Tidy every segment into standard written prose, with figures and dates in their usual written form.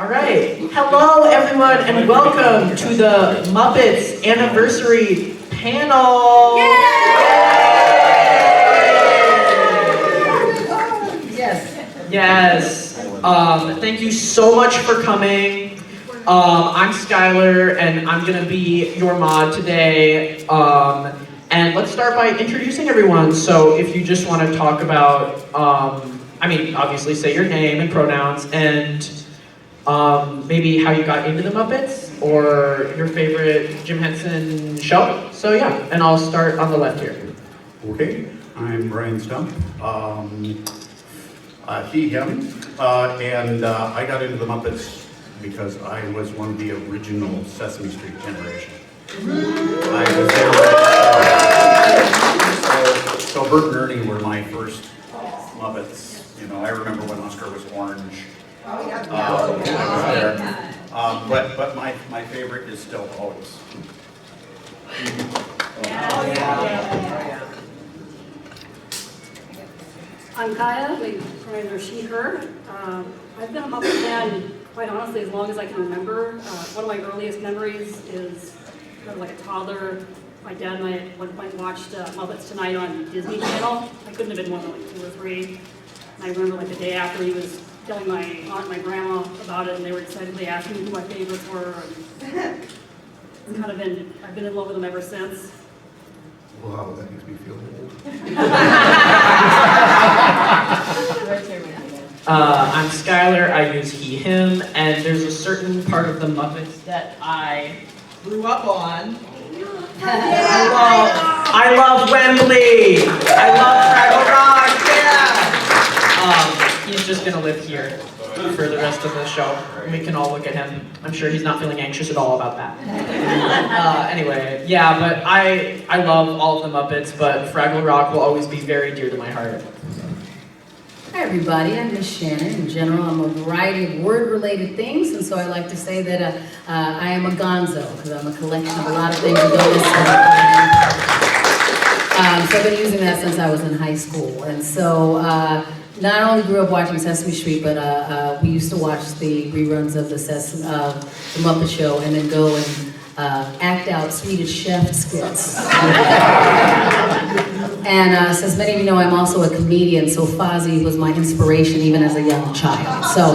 All right. Hello, everyone, and welcome to the Muppets Anniversary Panel. Yay! Yes. Thank you so much for coming. I'm Skylar, and I'm going to be your mod today. And let's start by introducing everyone. So if you just want to talk about, obviously say your name and pronouns, and maybe how you got into the Muppets, or your favorite Jim Henson show. So yeah, and I'll start on the left here. Okay, I'm Bryon Stump. He, him, and I got into the Muppets because I was one of the original Sesame Street generation. I was there. So Bert and Ernie were my first Muppets. You know, I remember when Oscar was orange. I was there. But my favorite is still always. I'm Kaija, the pronouns are she, her. I've been a Muppet fan, quite honestly, as long as I can remember. One of my earliest memories is kind of like a toddler. My dad and I at one point watched Muppets Tonight on Disney Channel. I couldn't have been more than like 2 or 3. And I remember like the day after he was telling my aunt and my grandma about it, and they were excitedly asking who my favorites were. And it's kind of I've been in love with them ever since. Wow, that makes me feel old. I'm Skylar, I use he, him, and there's a certain part of the Muppets that I grew up on. I love Wembley! I love Fraggle Rock, yeah! He's just gonna live here for the rest of the show. We can all look at him. I'm sure he's not feeling anxious at all about that. Anyway, yeah, but I love all of the Muppets, but Fraggle Rock will always be very dear to my heart. Hi everybody, I'm Miss Shannan. In general, I'm a variety of word-related things, and so I like to say that I am a gonzo, because I'm a collection of a lot of things that go with so I've been using that since I was in high school. And so not only grew up watching Sesame Street, but we used to watch the reruns of the Muppet Show and then go and act out Swedish Chef skits. And as many of you know, I'm also a comedian, so Fozzie was my inspiration even as a young child. So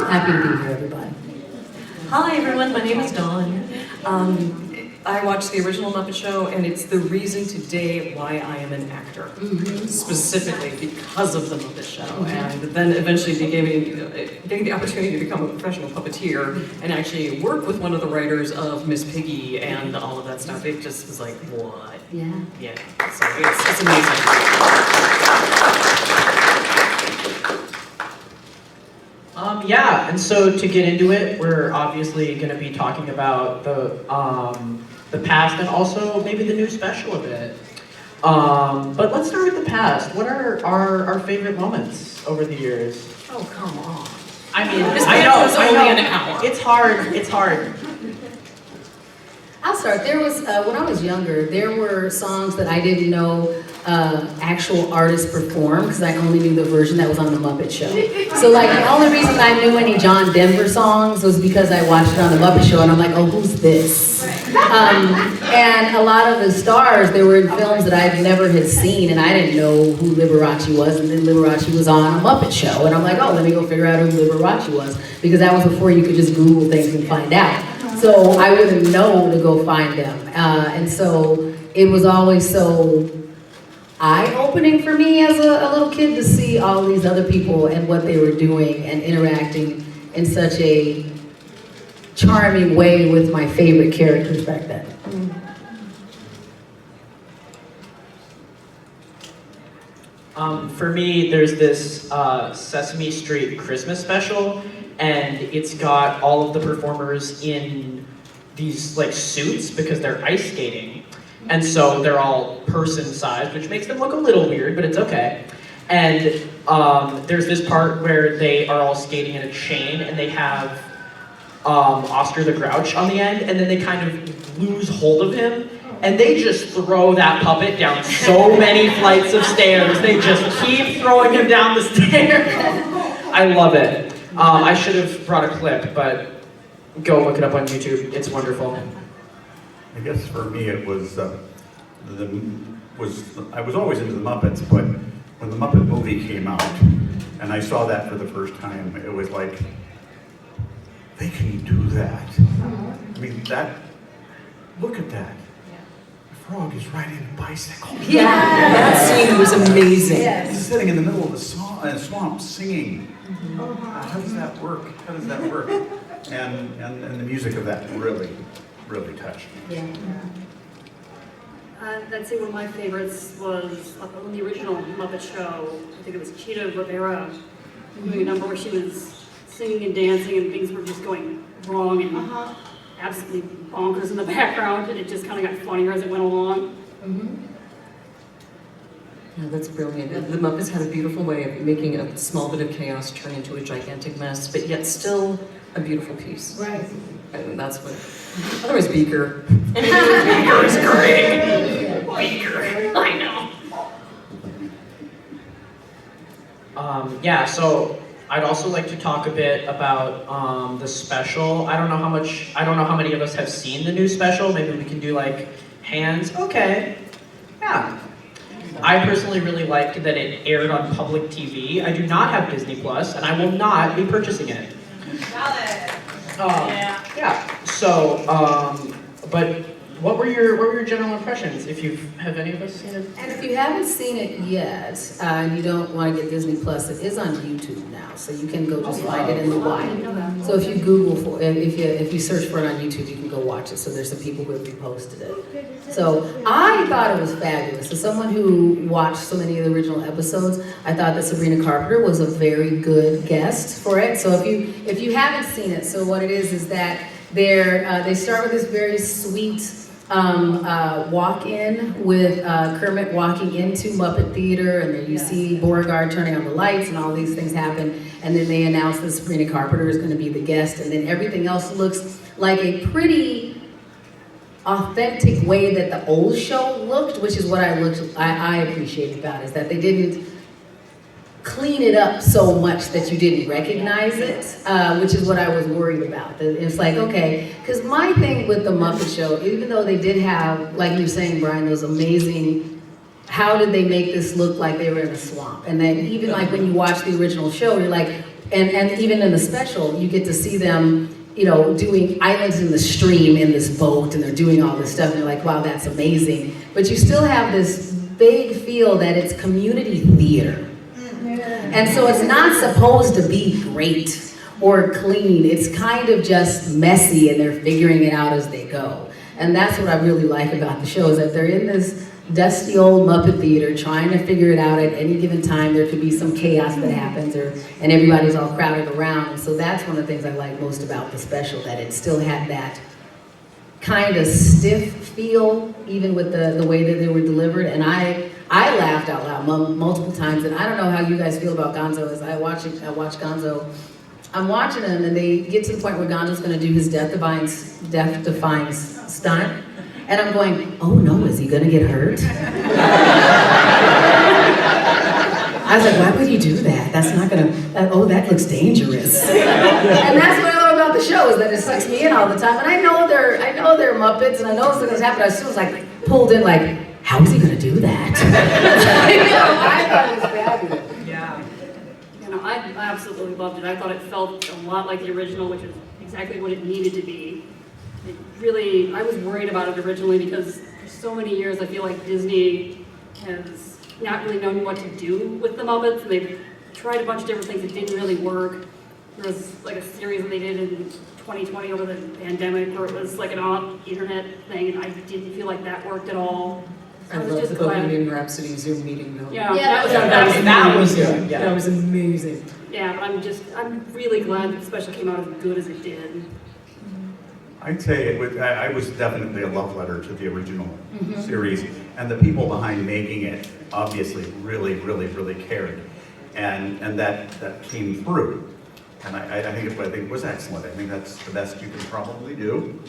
happy to be here, everybody. Hi everyone, my name is Dawn. I watched the original Muppet Show, and it's the reason today why I am an actor, specifically because of the Muppet Show. And then eventually getting the opportunity to become a professional puppeteer and actually work with one of the writers of Miss Piggy and all of that stuff. It just was like, what? Yeah. Yeah, so it's amazing. Yeah, and so to get into it, we're obviously going to be talking about the past and also maybe the new special a bit. But let's start with the past. What are our favorite moments over the years? Oh, come on. I mean, This I know, only an hour. It's hard. I'll start. There was, when I was younger, there were songs that I didn't know actual artists performed because I only knew the version that was on the Muppet Show. So like the only reason I knew any John Denver songs was because I watched it on the Muppet Show and I'm like, oh, who's this? And a lot of the stars, they were in films that I never had seen and I didn't know who Liberace was, and then Liberace was on a Muppet Show. And I'm like, oh, let me go figure out who Liberace was, because that was before you could just Google things and find out. So I wouldn't know to go find them. And so it was always so eye-opening for me as a little kid to see all these other people and what they were doing and interacting in such a charming way with my favorite characters back then. For me, there's this Sesame Street Christmas special, and it's got all of the performers in these like suits because they're ice skating. And so they're all person-sized, which makes them look a little weird, but it's okay. And there's this part where they are all skating in a chain, and they have Oscar the Grouch on the end, and then they kind of lose hold of him, and they just throw that puppet down so many flights of stairs. They just keep throwing him down the stairs. I love it. I should have brought a clip, but go look it up on YouTube. It's wonderful. I guess for me it was, I was always into the Muppets, but when the Muppet movie came out, and I saw that for the first time, it was like, they can do that. I mean, look at that. The frog is riding a bicycle. Yeah, that scene was amazing. He's sitting in the middle of the swamp singing. How does that work? How does that work? And the music of that really, really touched me. Yeah. I'd say one of my favorites was on the original Muppet Show. I think it was Cheetah Rivera doing a number where she was singing and dancing and things were just going wrong and absolutely bonkers in the background, and it just kind of got funnier as it went along. Yeah, that's brilliant. The Muppets had a beautiful way of making a small bit of chaos turn into a gigantic mess, but yet still a beautiful piece. Right. And that's what. Otherwise, Beaker. Beaker is great. Beaker. I know. Yeah, so I'd also like to talk a bit about the special. I don't know how many of us have seen the new special. Maybe we can do like hands. Okay. Yeah. I personally really liked that it aired on public TV. I do not have Disney Plus, and I will not be purchasing it. Yeah. So, but what were your general impressions? Have any of us seen it? And if you haven't seen it yet, and you don't want to get Disney Plus, it is on YouTube now, so you can go just find it in the wild. So if you Google for it, if you search for it on YouTube, you can go watch it. So there's some people who have reposted it. So I thought it was fabulous. As someone who watched so many of the original episodes, I thought that Sabrina Carpenter was a very good guest for it. So if you haven't seen it, so what it is that they start with this very sweet walk-in with Kermit walking into Muppet Theater, and then you see Beauregard turning on the lights and all these things happen, and then they announce that Sabrina Carpenter is going to be the guest, and then everything else looks like a pretty authentic way that the old show looked, which is what I appreciate about it, is that they didn't clean it up so much that you didn't recognize it, which is what I was worried about. It's like, okay, because my thing with the Muppet Show, even though they did have, like you were saying, Bryon, those amazing, how did they make this look like they were in a swamp? And then even like when you watch the original show, you're like, and even in the special, you get to see them, doing islands in the stream in this boat, and they're doing all this stuff, and you're like, wow, that's amazing. But you still have this vague feel that it's community theater. And so it's not supposed to be great or clean. It's kind of just messy, and they're figuring it out as they go. And that's what I really like about the show, is that they're in this dusty old Muppet Theater trying to figure it out. At any given time, there could be some chaos that happens, and everybody's all crowded around. And so that's one of the things I like most about the special, that it still had that kind of stiff feel, even with the way that they were delivered. And I laughed out loud multiple times, and I don't know how you guys feel about Gonzo. As I watch Gonzo, I'm watching him, and they get to the point where Gonzo's going to do his death-defying stunt, and I'm going, oh no, is he going to get hurt? I was like, why would he do that? That's not going to, that looks dangerous. And that's what I love about the show, is that it sucks me in all the time. And I know they're Muppets, and I know it's happening. I was like pulled in, like, how is he going to do that? I thought it was fabulous. Yeah. I absolutely loved it. I thought it felt a lot like the original, which is exactly what it needed to be. I was worried about it originally because for so many years I feel like Disney has not really known what to do with the Muppets, and they've tried a bunch of different things that didn't really work. There was like a series that they did in 2020 over the pandemic where it was like an odd internet thing, and I didn't feel like that worked at all. I love the Bohemian Rhapsody Zoom meeting though. Yeah, that was good. Yeah. That was amazing. Yeah, but I'm really glad the special came out as good as it did. I'd say I was definitely a love letter to the original series, and the people behind making it obviously really, really, really cared, and that came through. And I think it was excellent. I think that's the best you can probably do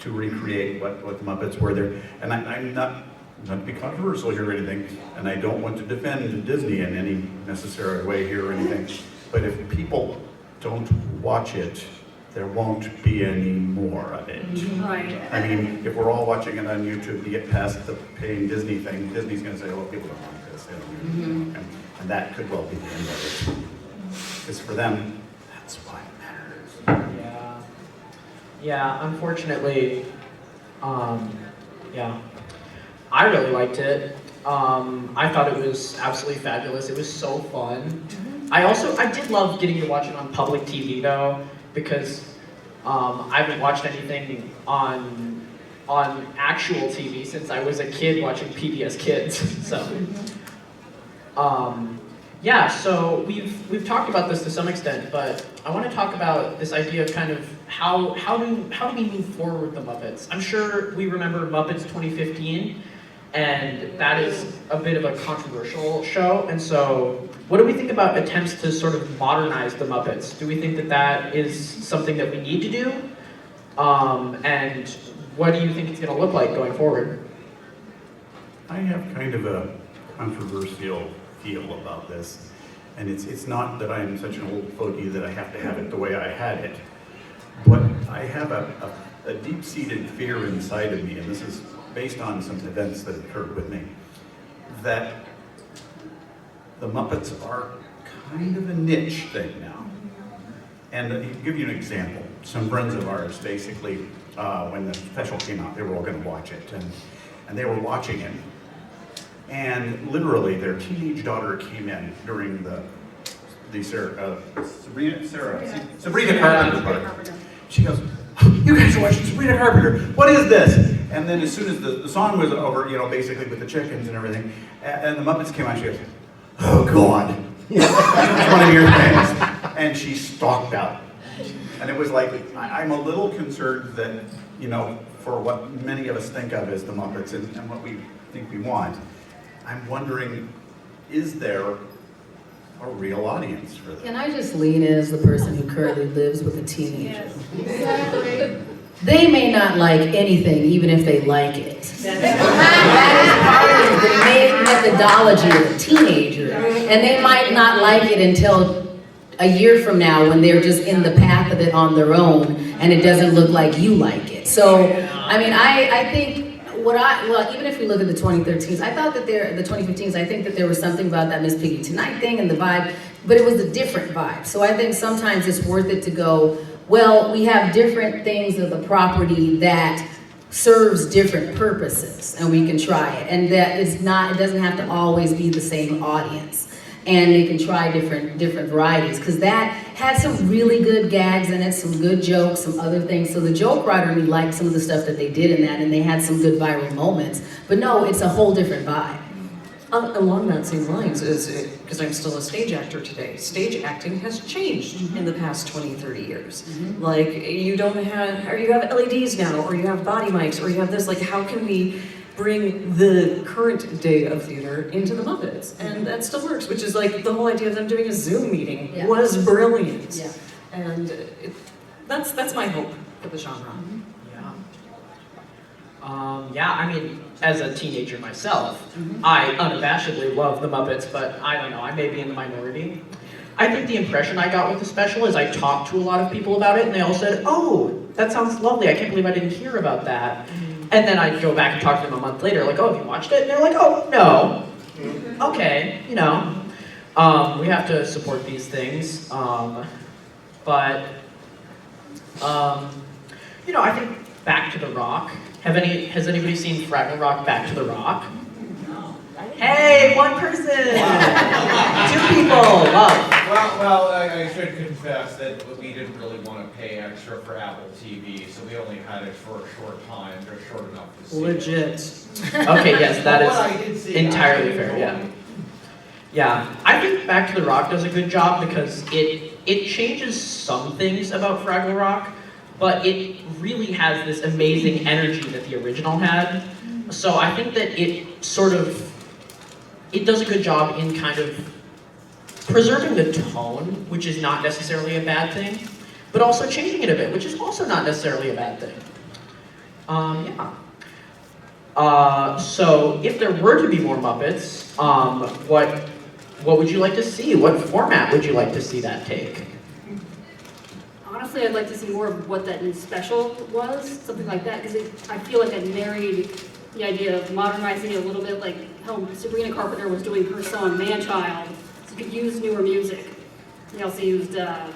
to recreate what the Muppets were there. And I'm not to be controversial here or anything, and I don't want to defend Disney in any necessary way here or anything, but if people don't watch it, there won't be any more of it. Right. I mean, if we're all watching it on YouTube, to get past the paying Disney thing, Disney's gonna say, oh, people don't want this. They don't want it. And that could well be the end of it. Because for them, that's why it matters. Yeah. Yeah, unfortunately, yeah. I really liked it. I thought it was absolutely fabulous. It was so fun. I did love getting to watch it on public TV though, because I haven't watched anything on actual TV since I was a kid watching PBS Kids. So, yeah. So we've talked about this to some extent, but I want to talk about this idea of kind of how do we move forward with the Muppets? I'm sure we remember Muppets 2015. And that is a bit of a controversial show. And so, what do we think about attempts to sort of modernize the Muppets? Do we think that that is something that we need to do? And what do you think it's going to look like going forward? I have kind of a controversial feel about this. And it's not that I'm such an old fogey that I have to have it the way I had it. But I have a deep-seated fear inside of me, and this is based on some events that occurred with me, that the Muppets are kind of a niche thing now. And to give you an example, some friends of ours basically, when the special came out, they were all going to watch it, and they were watching it. And literally, their teenage daughter came in during Sabrina Carpenter part. She goes, "You guys are watching Sabrina Carpenter. What is this?" And then as soon as the song was over, you know, basically with the chickens and everything, and the Muppets came on, she goes, "Oh God, it's one of your things." And she stalked out. And it was like, I'm a little concerned that, you know, for what many of us think of as the Muppets and what we think we want, I'm wondering, is there a real audience for this? Can I just lean in as the person who currently lives with a teenager? Exactly. They may not like anything, even if they like it. That is part of the methodology of a teenager. And they might not like it until a year from now when they're just in the path of it on their own and it doesn't look like you like it. So, I mean, I think even if we look at the 2013s, I thought that the 2015s, I think that there was something about that Miss Piggy Tonight thing and the vibe, but it was a different vibe. So I think sometimes it's worth it to go, well, we have different things of the property that serves different purposes, and we can try it. And that is not, it doesn't have to always be the same audience. And they can try different varieties, because that had some really good gags in it, some good jokes, some other things. So the joke writer and me liked some of the stuff that they did in that, and they had some good viral moments. But no, it's a whole different vibe. Along that same lines, because I'm still a stage actor today, stage acting has changed in the past 20, 30 years. Like, you have LEDs now, or you have body mics, or you have this, like, how can we bring the current day of theater into the Muppets? And that still works, which is like the whole idea of them doing a Zoom meeting was brilliant. Yeah. And that's my hope for the genre. Yeah, I mean, as a teenager myself, I unabashedly love the Muppets, but I don't know, I may be in the minority. I think the impression I got with the special is I talked to a lot of people about it, and they all said, "Oh, that sounds lovely, I can't believe I didn't hear about that." And then I'd go back and talk to them a month later, like, "Oh, have you watched it?" And they're like, "Oh, no." Okay, you know, we have to support these things, but, you know, I think Back to the Rock. Has anybody seen Fraggle Rock Back to the Rock? No. Hey, one person! 2 people, love. Well, I should confess that we didn't really want to pay extra for Apple TV, so we only had it for a short time, just short enough to see Legit. Okay, yes, that is entirely fair, yeah. Yeah, I think Back to the Rock does a good job because it changes some things about Fraggle Rock, but it really has this amazing energy that the original had. So I think that it does a good job in kind of preserving the tone, which is not necessarily a bad thing, but also changing it a bit, which is also not necessarily a bad thing. So if there were to be more Muppets, what would you like to see? What format would you like to see that take? honestly, I'd like to see more of what that new special was, something like that, because I feel like it married the idea of modernizing it a little bit, like how Sabrina Carpenter was doing her song Man-Child, so you could use newer music. They also used, there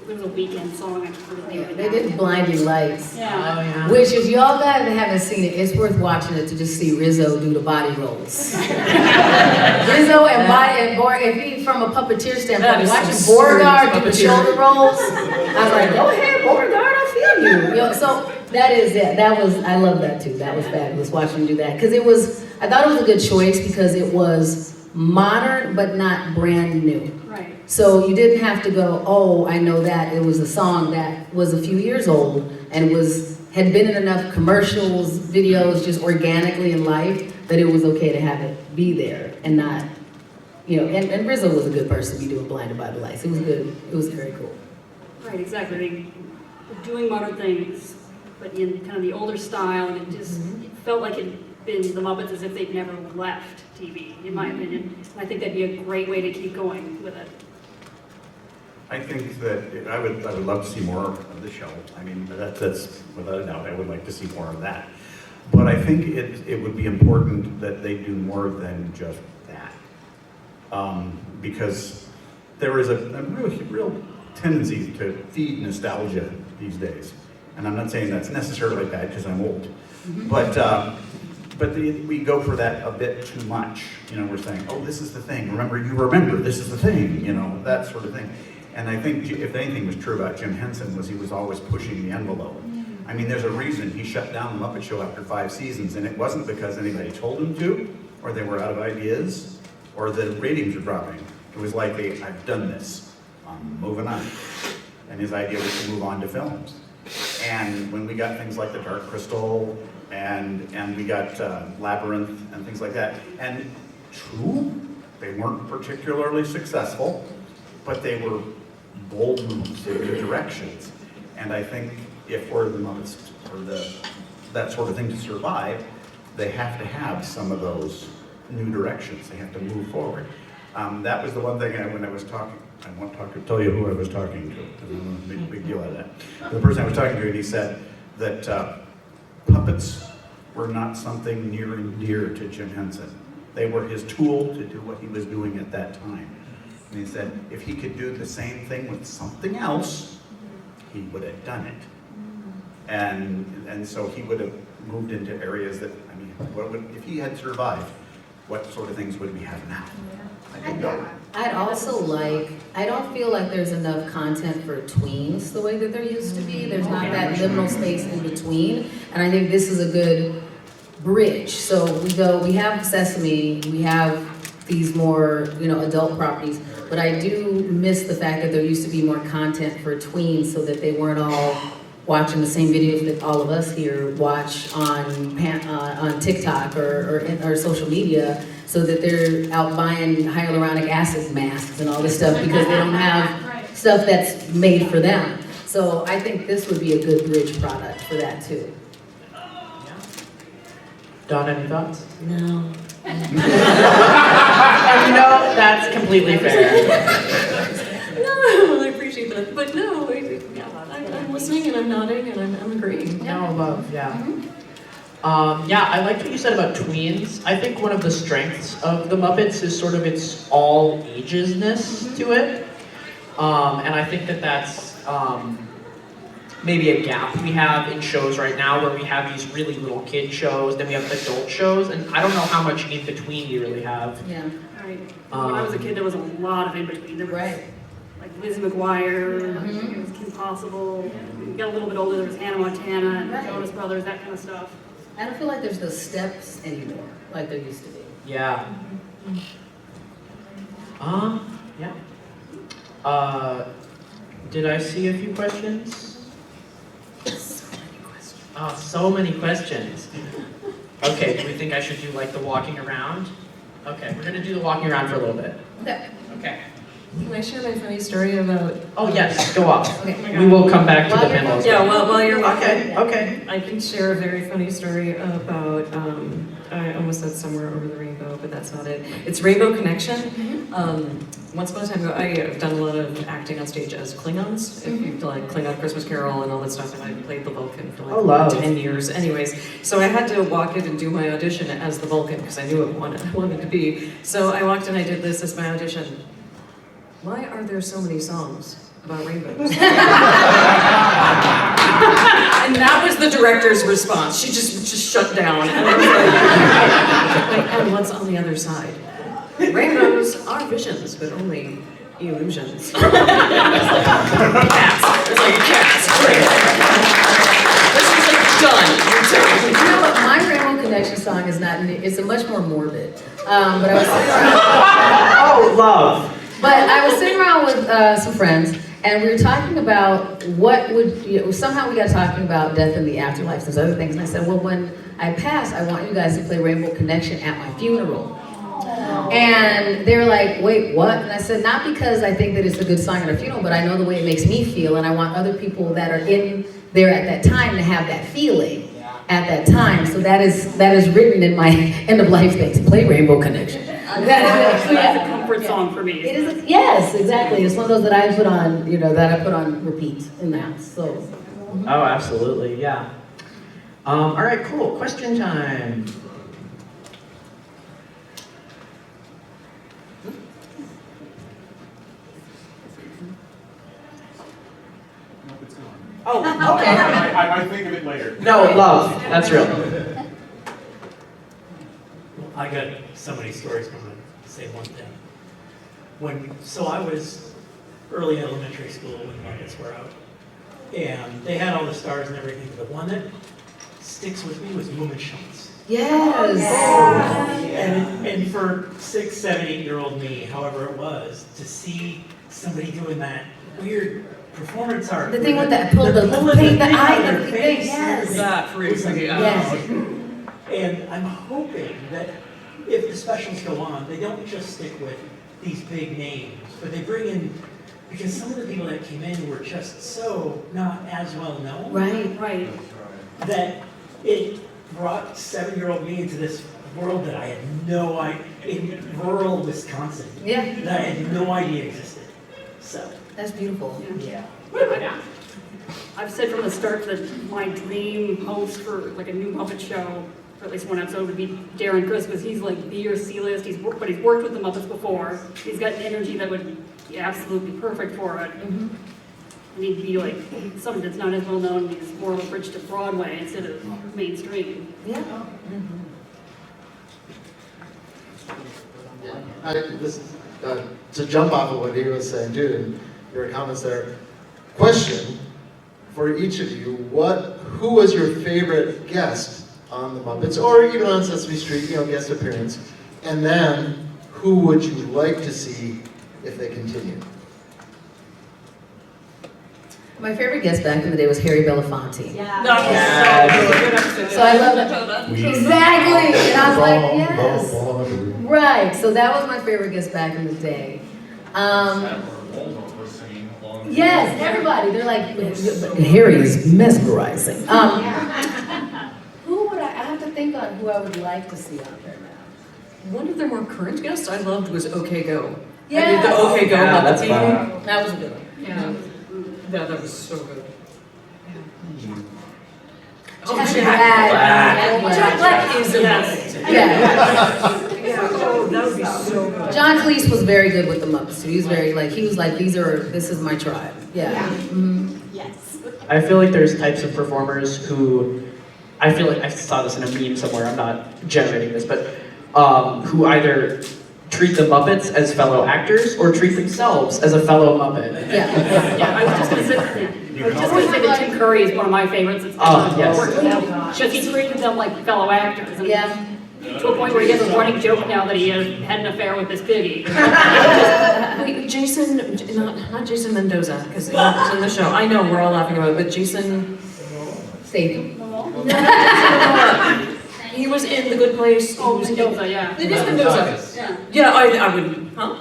was a Weekend song, I forget the name of it They now. did Blinding Lights. Yeah. Oh, yeah. Which, if y'all guys haven't seen it, it's worth watching it to just see Rizzo do the body rolls. Rizzo and if he from a puppeteer That standpoint, is watching some Beauregard do the serious shoulder rolls, I was like, go ahead, Beauregard, I feel you. You know, so that is it. I love that too. That was fabulous watching him do that. Because I thought it was a good choice because it was modern but not brand new. Right. So you didn't have to go, oh, I know that. It was a song that was a few years old and had been in enough commercials, videos, just organically in life that it was okay to have it be there and not, you know, and Rizzo was a good person to be doing Blinded by the Lights. It was good. It was very cool. Right, exactly. They're doing modern things, but in kind of the older style, and it just it felt like it'd been the Muppets as if they'd never left TV, in my opinion. And I think that'd be a great way to keep going with it. I think that I would love to see more of the show. I mean, that's without a doubt, I would like to see more of that. But I think it would be important that they do more than just that. Because there is a real tendency to feed nostalgia these days. And I'm not saying that's necessarily bad because I'm old. But we go for that a bit too much. You know, we're saying, oh, this is the thing. Remember, this is the thing. You know, that sort of thing. And I think if anything was true about Jim Henson was he was always pushing the envelope. I mean, there's a reason he shut down the Muppet Show after 5 seasons, and it wasn't because anybody told him to, or they were out of ideas, or the ratings were dropping. It was like, I've done this, I'm moving on. And his idea was to move on to films. And when we got things like The Dark Crystal, and we got Labyrinth, and things like that, and true, they weren't particularly successful, but they were bold moves in new directions. And I think if we're the Muppets, or that sort of thing to survive, they have to have some of those new directions. They have to move forward. That was the one thing when I was talking, I won't tell you who I was talking to, because I don't want to make a big deal out of that. The person I was talking to, and he said that puppets were not something near and dear to Jim Henson. They were his tool to do what he was doing at that time. And he said if he could do the same thing with something else, he would have done it. And so he would have moved into areas that, I mean, if he had survived, what sort of things would we have now? I don't know. I'd also I don't feel like there's enough content for tweens the way that there used to be. There's not that liminal space in between. And I think this is a good bridge. So we have Sesame, we have these more, adult properties, but I do miss the fact that there used to be more content for tweens so that they weren't all watching the same videos that all of us here watch on TikTok or social media, so that they're out buying hyaluronic acid masks and all this stuff because they don't have stuff that's made for them. So I think this would be a good bridge product for that too. Dawn, any thoughts? No. And that's completely fair. No, I appreciate that. But no, I'm listening and I'm nodding and I'm agreeing. No, love, yeah. I liked what you said about tweens. I think one of the strengths of the Muppets is sort of its all agesness to it. And I think that that's maybe a gap we have in shows right now where we have these really little kid shows, then we have adult shows, and I don't know how much in between you really have. Yeah. Right. When I was a kid, there was a lot of in between. There was like Lizzie McGuire, it was Kim Possible. We got a little bit older, there was Hannah Montana, and Jonas Brothers, that kind of stuff. I don't feel like there's the steps anymore like there used to be. Yeah. Did I see a few questions? So many questions. Okay, do we think I should do like the walking around? Okay, we're gonna do the walking around for a little bit. Okay. Can I share my funny story about... Oh yes, go off. Okay. We will come back to the panels. Yeah, while you're walking. Okay. I can share a very funny story about I almost said Somewhere Over the Rainbow, but that's not it. It's Rainbow Connection. Once upon a time ago, I've done a lot of acting on stage as Klingons. If you like Klingon Christmas Carol and all that stuff, and I played the Vulcan for like Oh, wow. 10 years. Anyways, so I had to walk in and do my audition as the Vulcan because I knew I wanted to be. So I walked in, I did this as my audition. Why are there so many songs about rainbows? And that was the director's response. She just shut down. And I was like, and what's on the other side? Rainbows are visions, but only illusions. Cats. It's like cats. Great. This is like done. You're done. You know what? My Rainbow Connection song is not. It's a much more morbid. But I was sitting around. Oh, love. But I was sitting around with some friends, and we were talking about what would, somehow we got talking about death and the afterlife, those other things, and I said, well, when I pass, I want you guys to play Rainbow Connection at my funeral. And they were like, wait, what? And I said, not because I think that it's a good song at a funeral, but I know the way it makes me feel, and I want other people that are in there at that time to have that feeling at that time. So that is written in my end of life things. Play Rainbow Connection. It's a comfort song for me. It is, yes, exactly. It's one of those that I put on, that I put on repeat in the house. So. Oh, absolutely, yeah. All right, cool. Question time. Oh, okay. I think of it later. No, love. That's real. I got so many stories, but I'm going to say one thing. So I was early elementary school when Muppets were out, and they had all the stars and everything, but the one that sticks with me was Schwartz. Yes. And for 6, 7, 8-year-old me, however it was, to see somebody doing that weird performance art. The thing with the pull the paint the eye, the thing. Yes. That freaks me out. Yes. And I'm hoping that if the specials go on, they don't just stick with these big names, but they bring in, because some of the people that came in were just so not as well known. Right. That it brought 7-year-old me into this world that I had no idea, in rural Wisconsin, Yeah. that I had no idea existed. So, That's beautiful. yeah. I've said from the start that my dream host for like a new Muppet Show, for at least one episode, would be Darren Criss, because he's like B or C-list. But he's worked with the Muppets before. He's got an energy that would be absolutely perfect for it. And he'd be like someone that's not as well known. He's more of a bridge to Broadway instead of mainstream. Yeah. To jump off of what he was saying too, and your comments there. Question for each of you: who was your favorite guest on the Muppets, or even on Sesame Street? Guest appearance. And then, who would you like to see if they continue? My favorite guest back in the day was Harry Belafonte. That was so good. So I love that. Exactly. And I was like, yes. Right. So that was my favorite guest back in the day. Yes, everybody. They're like, Harry is mesmerizing. Who would I have to think on who I would like to see out there now? One of their more current guests I loved was OK Go. Yes. I did the OK Go Yeah, Muppet that's theme. fun. That was a good one. Yeah. Yeah, that was so good. Oh, Jack Jack Black is a Yes. Muppet. Yeah. Oh, that would be so good. John Cleese was very good with the Muppets. He was like, this is my tribe. Yeah. I feel like there's types of performers who, I feel like I saw this in a meme somewhere, I'm not generating this, but who either treat the Muppets as fellow actors or treat themselves as a fellow Muppet. Yeah. Yeah, I was just gonna say that Tim Curry is one of my favorites. It's Yes. Just he treated them like fellow actors. And Yeah. to a point where he has a running joke now that he had an affair with this piggy. Wait, Jason, not Jason Mendoza, because he was in the show. I know, we're all laughing about it, but Jason... Stadium. He was in The Good Place. Oh, Mendoza, yeah. It is Mendoza. Yeah, I would, huh?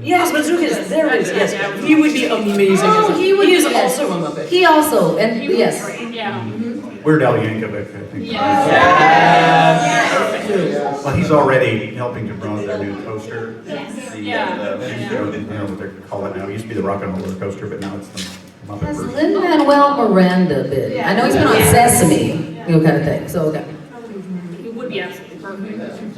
Yes, Bazookas, there it is, yes. He would be amazing. Oh, he would He is be- also a Muppet. He also, and He was yes. great, yeah. Weird Al Yankovic, I think. Yes. Well, he's already helping to promote their new coaster. Yeah. I don't know what they call it now. It used to be the Rock and Roller Coaster, but now it's the Muppet Has version. Lin-Manuel Miranda been? I know he's been on Sesame, kind of thing, so, okay. It would be absolutely perfect.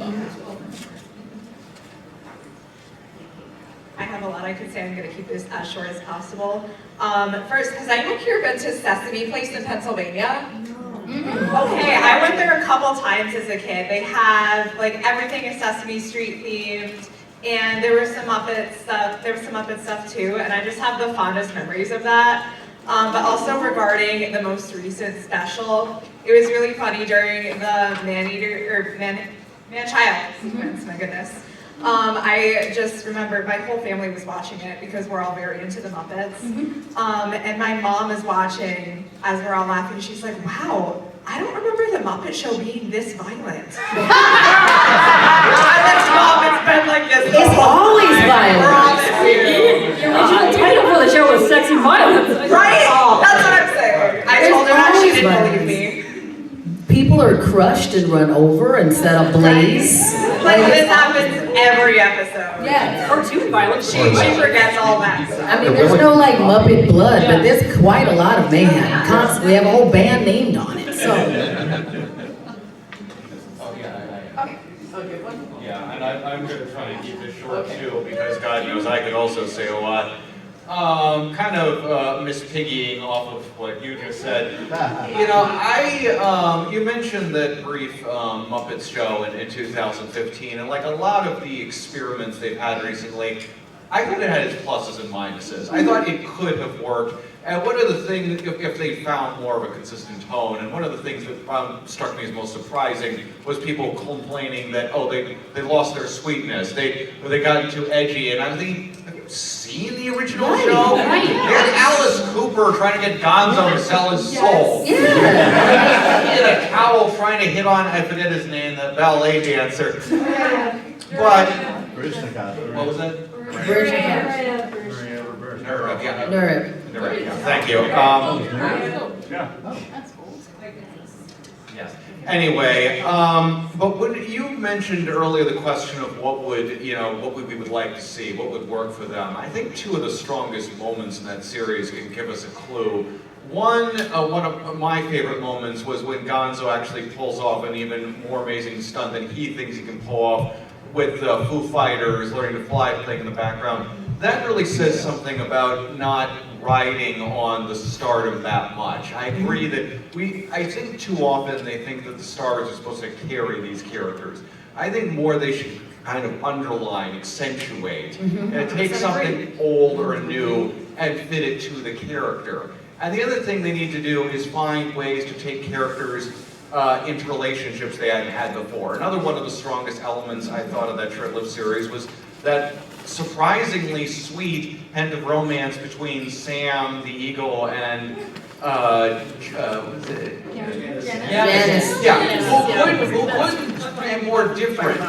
I have a lot I could say. I'm going to keep this as short as possible. First, has anyone here been to Sesame Place in Pennsylvania? Okay, I went there a couple times as a kid. They have like everything is Sesame Street themed, and there was some Muppet stuff. There was some Muppet stuff too, and I just have the fondest memories of that. But also regarding the most recent special, it was really funny during the Man-Child sequence. My goodness. I just remember my whole family was watching it because we're all very into the Muppets. And my mom is watching as we're all laughing. She's like, wow, I don't remember the Muppet Show being this violent. I'm like, Mom, it's been like this. It's always violent. Promise you. The original title for the show was Sexy Violence. Right? That's what I'm saying. I told her that, she didn't believe me. People are crushed and run over and set ablaze. Like this happens every episode. Yeah. Cartoon violence. She forgets all that stuff. I mean, there's no like Muppet blood, but there's quite a lot of mayhem. Constantly, we have a whole band named on it, so. Oh, yeah, yeah, and I'm going to try to keep this short too, because God knows I could also say a lot. Kind of Miss Piggying off of what you just said. You know, you mentioned that brief Muppets show in 2015, and like a lot of the experiments they've had recently, I thought it had its pluses and minuses. I thought it could have worked. And one of the things, if they found more of a consistent tone, and one of the things that struck me as most surprising was people complaining that, oh, they lost their sweetness, they got too edgy, and I'm thinking, have you seen the original show? Right. They had Alice Cooper trying to get Gonzo to sell his soul. Yeah. He had a cowl trying to hit on, I forget his name, the ballet dancer. But, what was that? Version of Nerve, yeah. Nerve. Nerve, yeah. Thank you. Yes. Anyway, but when you mentioned earlier the question of what we would like to see, what would work for them, I think two of the strongest moments in that series can give us a clue. One of my favorite moments was when Gonzo actually pulls off an even more amazing stunt than he thinks he can pull off with the Foo Fighters learning to fly playing in the background. That really says something about not riding on the stardom that much. I agree that I think too often they think that the stars are supposed to carry these characters. I think more they should kind of underline, accentuate, and take something old or new and fit it to the character. And the other thing they need to do is find ways to take characters into relationships they hadn't had before. Another one of the strongest elements I thought of that short-lived series was that surprisingly sweet end of romance between Sam the Eagle and what was it? Janice. Yeah, who couldn't be more different.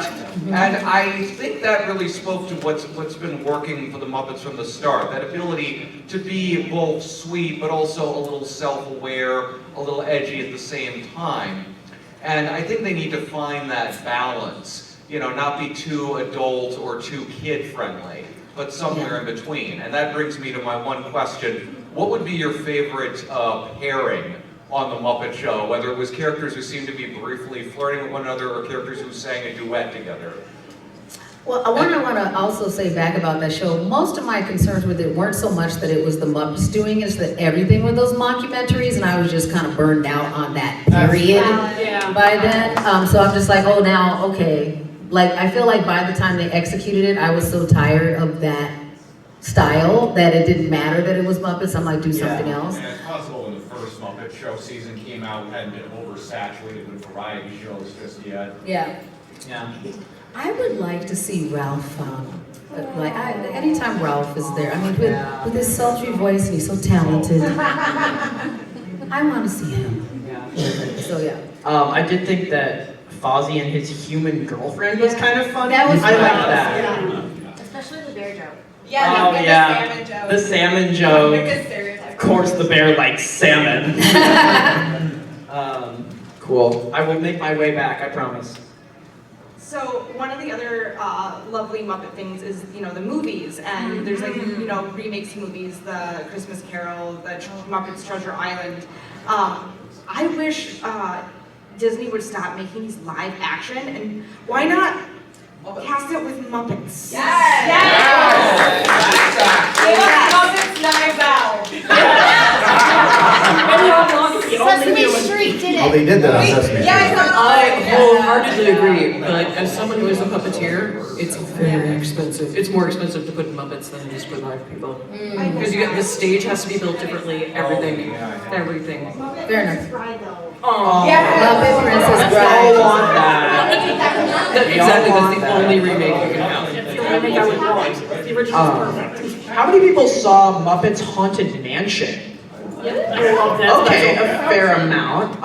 And I think that really spoke to what's been working for the Muppets from the start. That ability to be both sweet but also a little self-aware, a little edgy at the same time. And I think they need to find that balance. You know, not be too adult or too kid-friendly, but somewhere in between. And that brings me to my one question. What would be your favorite pairing on the Muppet Show? Whether it was characters who seemed to be briefly flirting with one another or characters who sang a duet together? Well, I want to also say back about that show, most of my concerns with it weren't so much that it was the Muppets doing it, it's that everything with those mockumentaries, and I was just kind of burned out on that period by then. So I'm just like, oh, now, okay. Like, I feel like by the time they executed it, I was so tired of that style that it didn't matter that it was Muppets. I'm like, do something else. And it's possible when the first Muppet Show season came out, we hadn't been oversaturated with variety shows just yet. Yeah. Yeah. I would like to see Ralph, anytime Ralph is there, I mean, with his sultry voice and he's so talented. I want to see him. So, yeah. I did think that Fozzie and his human girlfriend was kind of funny. That was I liked fun. that. Yeah. Especially the bear joke. Yeah, Oh, the yeah. salmon joke. The salmon joke. Good stereotype. Of course, the bear likes salmon. Cool. I will make my way back, I promise. So one of the other lovely Muppet things is, you know, the movies, and there's like, you know, remakes movies, the Christmas Carol, the Muppets Treasure Island. I wish Disney would stop making these live action, and why not cast it with Muppets? Yes! Give us Muppets Knives Out! Sesame Street did Oh, it. they did that on Sesame Street. I wholehearteadly agree, but as someone who is a puppeteer, it's very expensive. It's more expensive to put Muppets than it is for live people. Because you get, the stage has to be built differently, everything. Fair enough. Oh, Muppet Princess I Bride. want that. Exactly, that's the only remake you can have. It's the remake I would want. The original is perfect. How many people saw Muppets Haunted Mansion? I love that. Okay, a fair amount.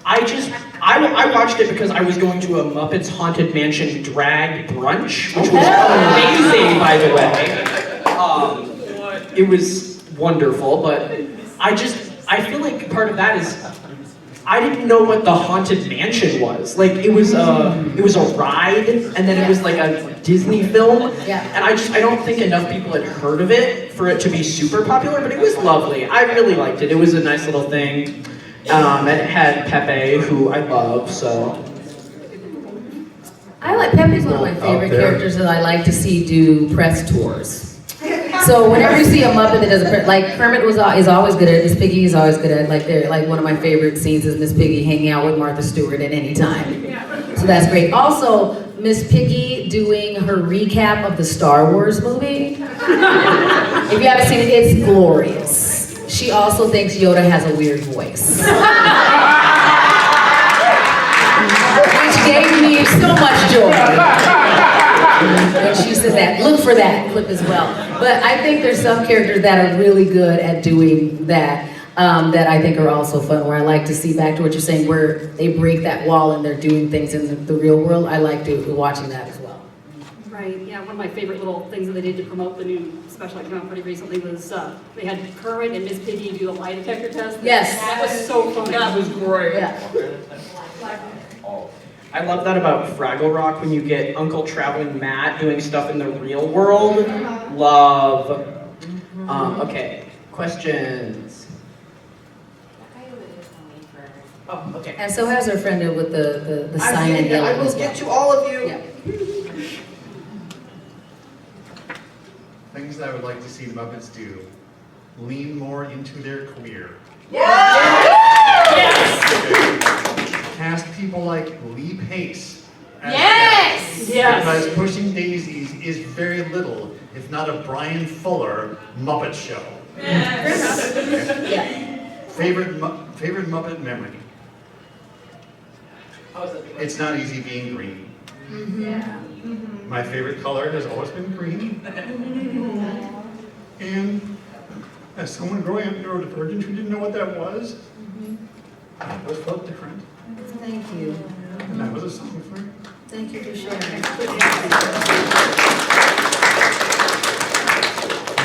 I watched it because I was going to a Muppets Haunted Mansion drag brunch, which was amazing, by the way. It was wonderful, but I feel like part of that is I didn't know what the Haunted Mansion was. Like it was a ride, and then it was like a Disney film. Yeah. And I don't think enough people had heard of it for it to be super popular, but it was lovely. I really liked it. It was a nice little thing. And it had Pepe, who I love, so. I like Pepe's one of my favorite characters that I like to see do press tours. So whenever you see a Muppet that does a press, like Kermit is always good at it, Miss Piggy is always good at it. Like one of my favorite scenes is Miss Piggy hanging out with Martha Stewart at any time. So that's great. Also, Miss Piggy doing her recap of the Star Wars movie. If you haven't seen it, it's glorious. She also thinks Yoda has a weird voice. Which gave me so much joy. When she said that, look for that clip as well. But I think there's some characters that are really good at doing that, that I think are also fun, where I like to see, back to what you're saying, where they break that wall and they're doing things in the real world. I like watching that as well. Right, yeah, one of my favorite little things that they did to promote the new special that came out pretty recently was they had Kermit and Miss Piggy do a lie detector test. Yes. That was so fun. That was great. Yeah. I love that about Fraggle Rock when you get Uncle Traveling Matt doing stuff in the real world. Love. Okay, questions? Oh, okay. And so has our friend with the sign and yellow. I will get to all of you. Yeah. Things that I would like to see the Muppets do. Lean more into their career. Cast people like Lee Pace. As Because Pushing Daisies is very little, if not a Bryon Fuller Muppet Show. Favorite Muppet memory? It's not easy being green. My favorite color has always been green. And as someone growing up neurodivergent who didn't know what that was, I always felt different. Thank you. And that was a song for it. Thank you for sharing.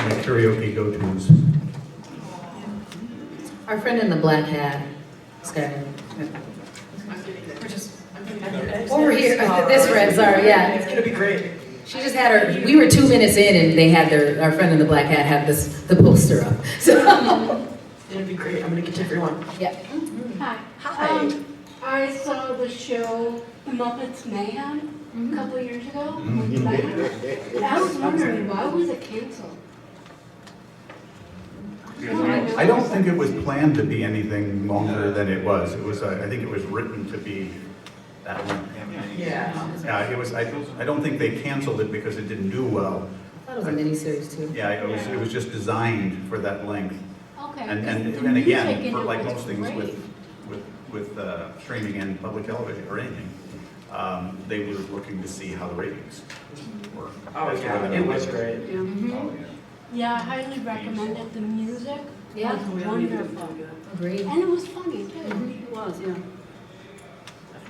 My karaoke go-tos. Our friend in the black hat, Skylar. Over here, this friend, sorry, yeah. It's gonna be great. She just had her, we were 2 minutes in and they had our friend in the black hat had the poster up. So, It's gonna be great. I'm gonna get to everyone. yeah. Hi. I saw the show The Muppets Mayhem a couple years ago. And I was wondering, why was it canceled? I don't think it was planned to be anything longer than it was. It was, I think it was written to be that long. Yeah. Yeah, it was, I don't think they canceled it because it didn't do well. I thought it was a miniseries too. Yeah, it was just designed for that length. Okay. And The music again, in for it like was most things great. with streaming and public television or anything, they were looking to see how the ratings were. Oh That's yeah, why they it were was like- great. Yeah, I highly recommend it. The music Yeah. was wonderful. Agreed. And it was funny too. It was, yeah.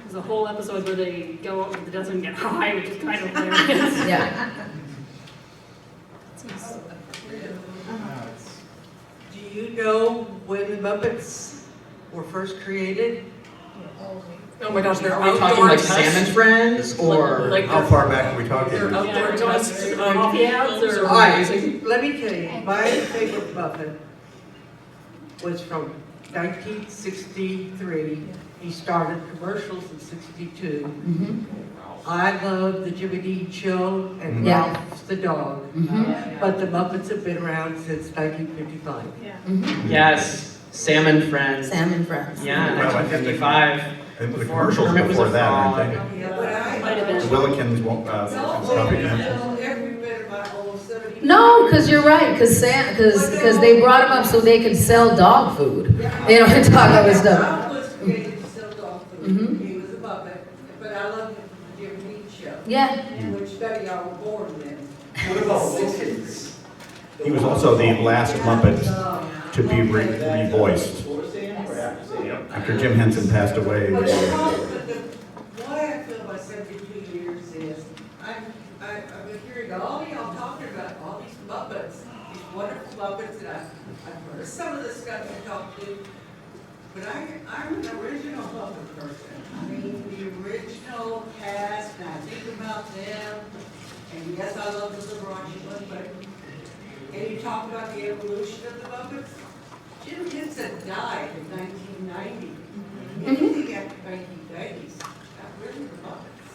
There's a whole episode where they go out to the desert and get high, which is kind of hilarious. Yeah. Do you know when the Muppets were first created. Oh my gosh, they're Are we talking outdoor like tests? Salmon Friends or? Like How far back are we talking? they're outdoor tests. Coffee ads or? All right, let me tell you, my favorite Muppet was from 1963. He started commercials in '62. I love the Jimmy Dean Show and Yeah. Ralph the dog. But the Muppets have been around since 1955. Yes, Salmon Friends. Salmon Friends. Yeah, Well, I think 1955. The Before commercials Kermit was before a that, aren't frog. they? Might have been. The Willikins won't, copy commercials. Every bit of my old 70. No, because you're right, because they brought him up so they could sell dog food. You know, and talk about stuff. Ralph was created to sell dog food. Mhm. He was a Muppet, but I love the Jimmy Dean Show. Yeah. Which study I was born in. What about Wilkins? He was also the last Muppet to be revoiced. After Jim Henson passed away. But what I feel about 72 years is, I've been hearing all of y'all talking about all these Muppets, these wonderful Muppets, and I've heard some of the stuff you talked to, but I'm an original Muppet person. I mean, the original cast, and I think about them, and yes, I love the Liberace one, but, and you talk about the evolution of the Muppets. Jim Henson died in 1990. Anything after 1990s, not really the Muppets.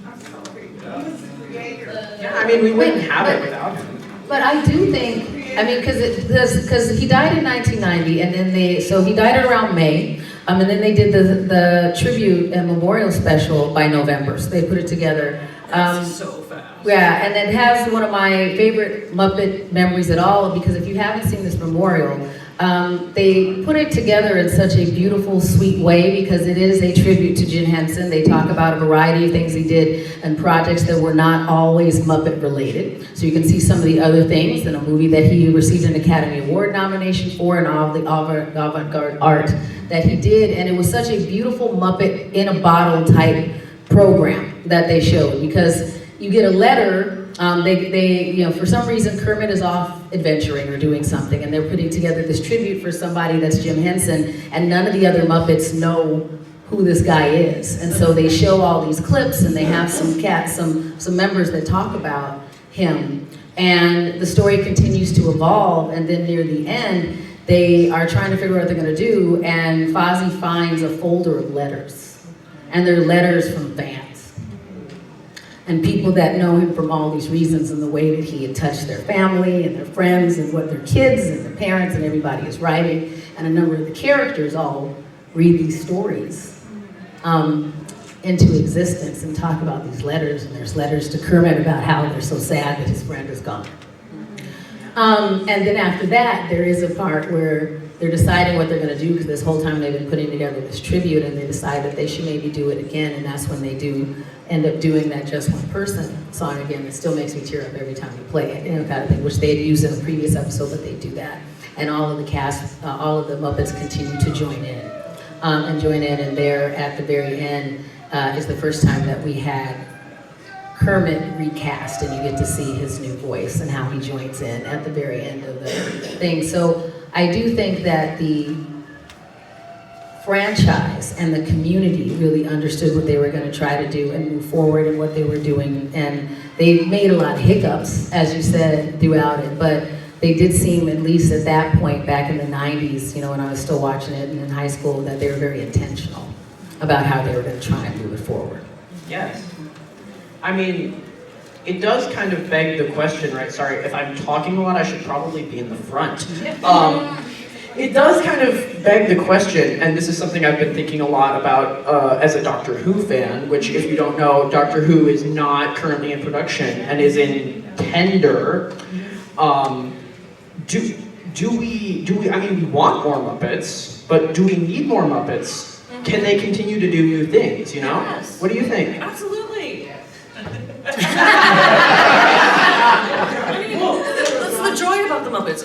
I'm sorry. He was the creator. Yeah, I mean, we wouldn't have it without him. But I do think, I mean, because he died in 1990, and then he died around May, and then they did the tribute and memorial special by November, so they put it together. So fast. Yeah, and it has one of my favorite Muppet memories at all, because if you haven't seen this memorial, they put it together in such a beautiful, sweet way, because it is a tribute to Jim Henson. They talk about a variety of things he did and projects that were not always Muppet related. So you can see some of the other things in a movie that he received an Academy Award nomination for, and all the avant-garde art that he did. And it was such a beautiful Muppet in a bottle type program that they showed, because you get a letter. They for some reason Kermit is off adventuring or doing something, and they're putting together this tribute for somebody that's Jim Henson, and none of the other Muppets know who this guy is. And so they show all these clips, and they have some members that talk about him, and the story continues to evolve. And then near the end, they are trying to figure out what they're going to do, and Fozzie finds a folder of letters, and they're letters from fans. And people that know him from all these reasons, and the way that he had touched their family and their friends and what their kids and their parents and everybody is writing. And a number of the characters all read these stories into existence and talk about these letters. And there's letters to Kermit about how they're so sad that his friend is gone. And then after that, there is a part where they're deciding what they're going to do, because this whole time they've been putting together this tribute, and they decide that they should maybe do it again, and that's when they do end up doing that Just One Person song again. It still makes me tear up every time we play it, kind of thing, which they had used in a previous episode, but they do that. And all of the cast, all of the Muppets continue to join in, and there at the very end is the first time that we had Kermit recast, and you get to see his new voice and how he joins in at the very end of the thing. So I do think that the franchise and the community really understood what they were going to try to do and move forward and what they were doing. And they made a lot of hiccups, as you said, throughout it, but they did seem, at least at that point back in the 90s, when I was still watching it and in high school, that they were very intentional about how they were going to try and move it forward. Yes. I mean, it does kind of beg the question, right? Sorry, if I'm talking a lot, I should probably be in the front. It does kind of beg the question, and this is something I've been thinking a lot about as a Doctor Who fan, which, if you don't know, Doctor Who is not currently in production and is in tender. Do we, I mean, we want more Muppets, but do we need more Muppets? Can they continue to do new things, Yes. What do you think? Absolutely. That's the joy about the Muppets.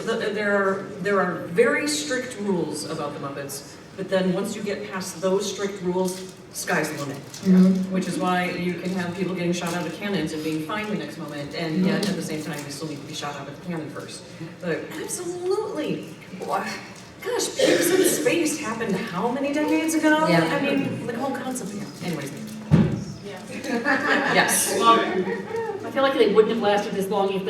There are very strict rules about the Muppets, but then once you get past those strict rules, sky's the limit. Mm-hmm. Which is why you can have people getting shot out of cannons and being fine the next moment, and yet at the same time you still need to be shot out of the cannon first. But absolutely. Gosh, pigs in face happened how many decades ago? Yeah. I mean, the whole concept, yeah. Anyways. Yes. I feel like they wouldn't have lasted this long if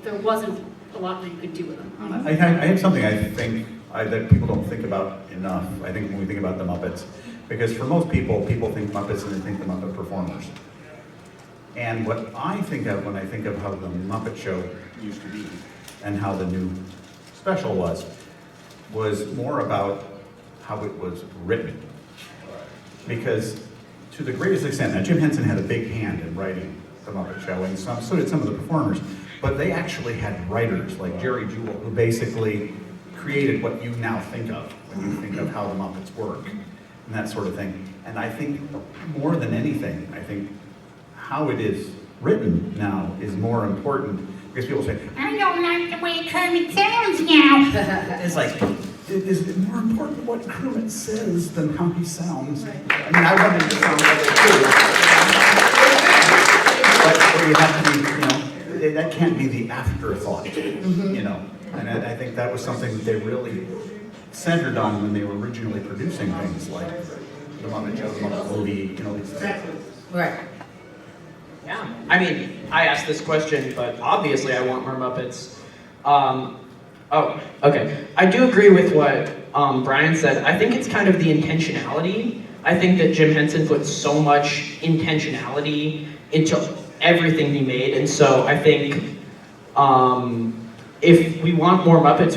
there wasn't a lot that you could do with them. I have something I think that people don't think about enough, I think when we think about the Muppets. Because for most people think Muppets and they think the Muppet performers. And what I think of when I think of how the Muppet Show used to be and how the new special was more about how it was written. Because to the greatest extent, now Jim Henson had a big hand in writing the Muppet Show, and so did some of the performers, but they actually had writers like Jerry Jewell who basically created what you now think of when you think of how the Muppets work and that sort of thing. And I think more than anything, I think how it is written now is more important, because people say, I don't like the way Kermit sounds now. It's like, is it more important what Kermit says than how he sounds? Right. I mean, I wanted to sound like it too. But you have to be, you know, that can't be the afterthought, you know. And I think that was something that they really centered on when they were originally producing things like the Muppet Show, the Muppet movie, you know, these things. Right. Yeah, I mean, I asked this question, but obviously I want more Muppets. Oh, okay. I do agree with what Bryon said. I think it's kind of the intentionality. I think that Jim Henson put so much intentionality into everything he made, and so I think if we want more Muppets,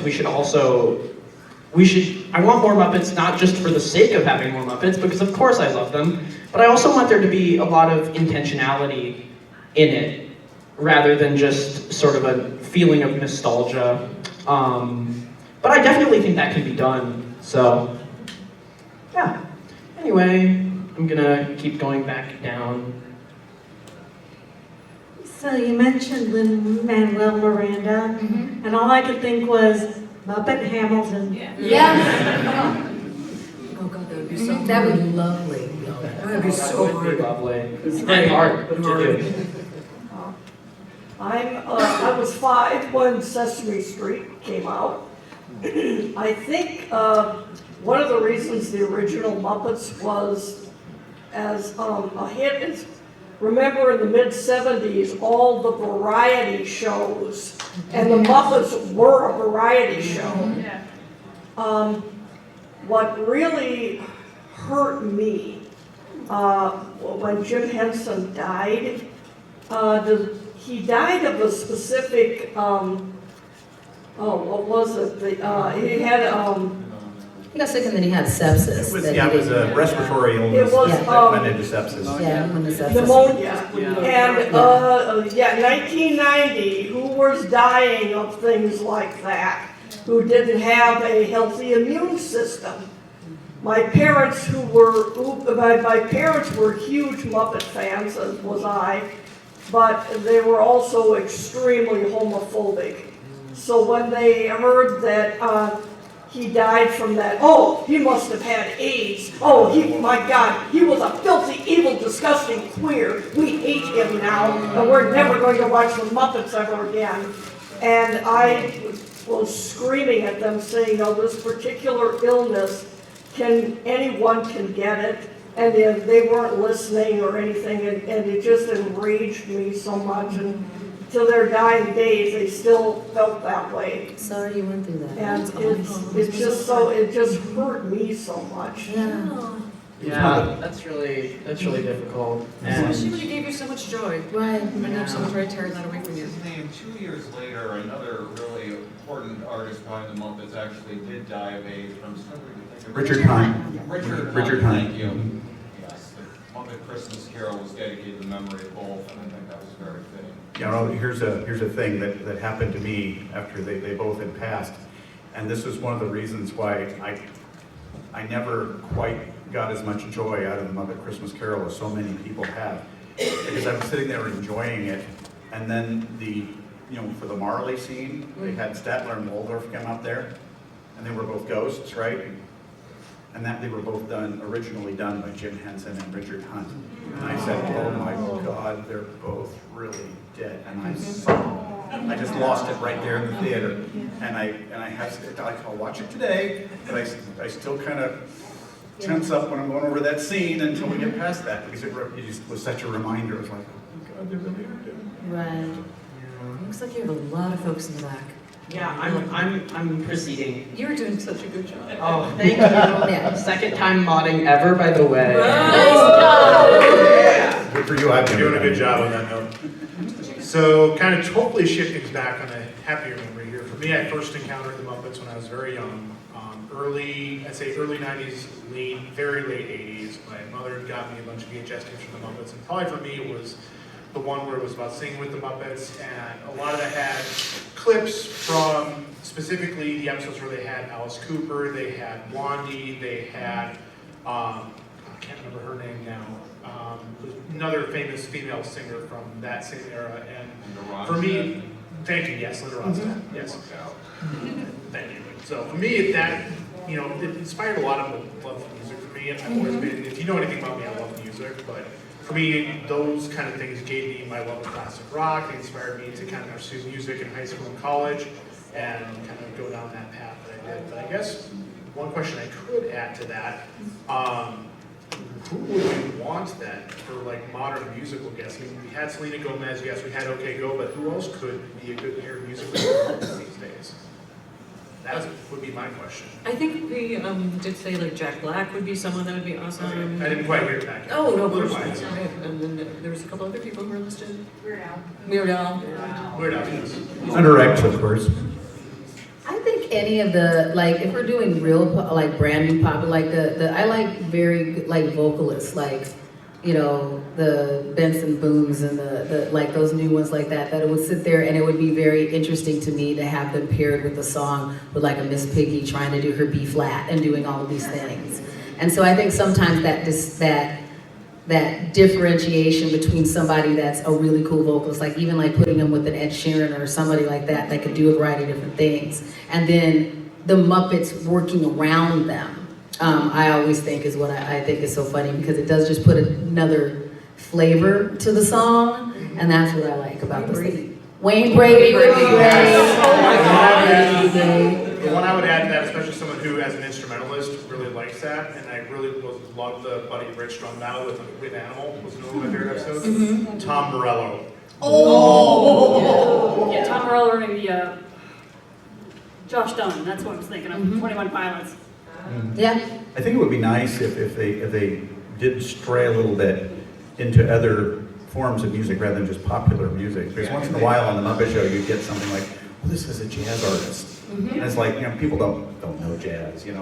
I want more Muppets not just for the sake of having more Muppets, because of course I love them, but I also want there to be a lot of intentionality in it, rather than just sort of a feeling of nostalgia. But I definitely think that can be done, so yeah. Anyway, I'm gonna keep going back down. So you mentioned Lin-Manuel Miranda, and all I could think was Muppet Hamilton. Yeah. Oh God, that would be so. That would be lovely. That would be so It would be hard. lovely. It's very hard to do. I was 5 when Sesame Street came out. I think one of the reasons the original Muppets was as a hit is, remember in the mid-70s, all the variety shows, and the Muppets were a variety show. What really hurt me when Jim Henson died, he died of a specific, what was it? He had, He got sick and then he had sepsis. It was a respiratory illness It was, that went into sepsis. Yeah, when the sepsis. pneumonia. And, 1990, who was dying of things like that, who didn't have a healthy immune system? My parents my parents were huge Muppet fans, as was I, but they were also extremely homophobic. So when they heard that he died from that, oh, he must have had AIDS. Oh, my God, he was a filthy, evil, disgusting queer. We hate him now, and we're never going to watch the Muppets ever again. And I was screaming at them saying, oh, this particular illness, anyone can get it. And they weren't listening or anything, and it just enraged me so much. And till their dying days, they still felt that way. Sorry you went through that. And it just hurt me so much. Yeah, that's really difficult. Especially when it gave you so much joy. Right. When someone's ready to tear that away from you. His name, 2 years later, another really important artist behind the Muppets actually did die of AIDS from Richard Hunt. Richard Hunt, thank you. Yes, the Muppet Christmas Carol was dedicated to the memory of both, and I think that was very fitting. You know, here's a thing that happened to me after they both had passed, and this was one of the reasons why I never quite got as much joy out of the Muppet Christmas Carol as so many people have, because I was sitting there enjoying it, and then for the Marley scene, they had Statler and Waldorf come up there, and they were both ghosts, right? And that they were both originally done by Jim Henson and Richard Hunt. And I said, oh my God, they're both really dead. And I I just lost it right there in the theater. And I'll watch it today, but I still kind of tense up when I'm going over that scene until we get past that, because it just was such a reminder. It was like, oh God, they really are doing it. Right. Looks like you have a lot of folks in the back. Yeah, I'm proceeding. You're doing such a good job. Oh, thank you. Second time modding ever, by the way. Good for you. I've You're doing a good job on that note. So, kind of totally shifting back on a happier memory here. For me, I first encountered the Muppets when I was very young. I'd say early 90s, very late 80s. My mother got me a bunch of VHS tapes from the Muppets, and probably for me it was the one where it was about singing with the Muppets, and a lot of that had clips from specifically the episodes where they had Alice Cooper, they had Blondie, they had, I can't remember her name now, another famous female singer from that same era, and for me, thank you, yes, Linda Ronstadt, yes. Thank you. So for me, that, it inspired a lot of love for music for me. I've always been, if you know anything about me, I love music, but for me, those kind of things gave me my love of classic rock. They inspired me to kind of pursue music in high school and college and kind of go down that path that I did. But I guess one question I could add to that, who would you want then for like modern musical guests? I mean, we had Selena Gomez, yes, we had OK Go, but who else could be a good pair of musical guests these days? That would be my question. I think we did say like Jack Black would be someone that would be awesome. Okay. I didn't quite hear that. Oh, no, of course not. Okay. And then there was a couple other people who were listed. Weird Al. Weird Al, yes. Under X, of course. I think any of the, like, if we're doing real, like, brand new pop, like, I like very, good, like, vocalists, like, the Benson Booms and the like, those new ones like that it would sit there and it would be very interesting to me to have them paired with a song with, like, a Miss Piggy trying to do her B flat and doing all of these things. And so I think sometimes that differentiation between somebody that's a really cool vocalist, like even like putting them with an Ed Sheeran or somebody like that could do a variety of different things. And then the Muppets working around them, I always think is what I think is so funny, because it does just put another flavor to the song, and that's what I like about those things. Wayne Brady would be great. The one I would add to that, especially someone who, as an instrumentalist, really likes that, and I really love the Buddy Rich drum battle with Animal, was one of my favorite episodes. Mm-hmm. Tom Morello. Oh! Yeah, Tom Morello or maybe Josh Dunn, that's what I was thinking of, 21 Pilots. Yeah. I think it would be nice if they did stray a little bit into other forms of music rather than just popular music. Because once in a while on the Muppet Show you get something like, well, this is a jazz artist. And it's like, people don't know jazz, and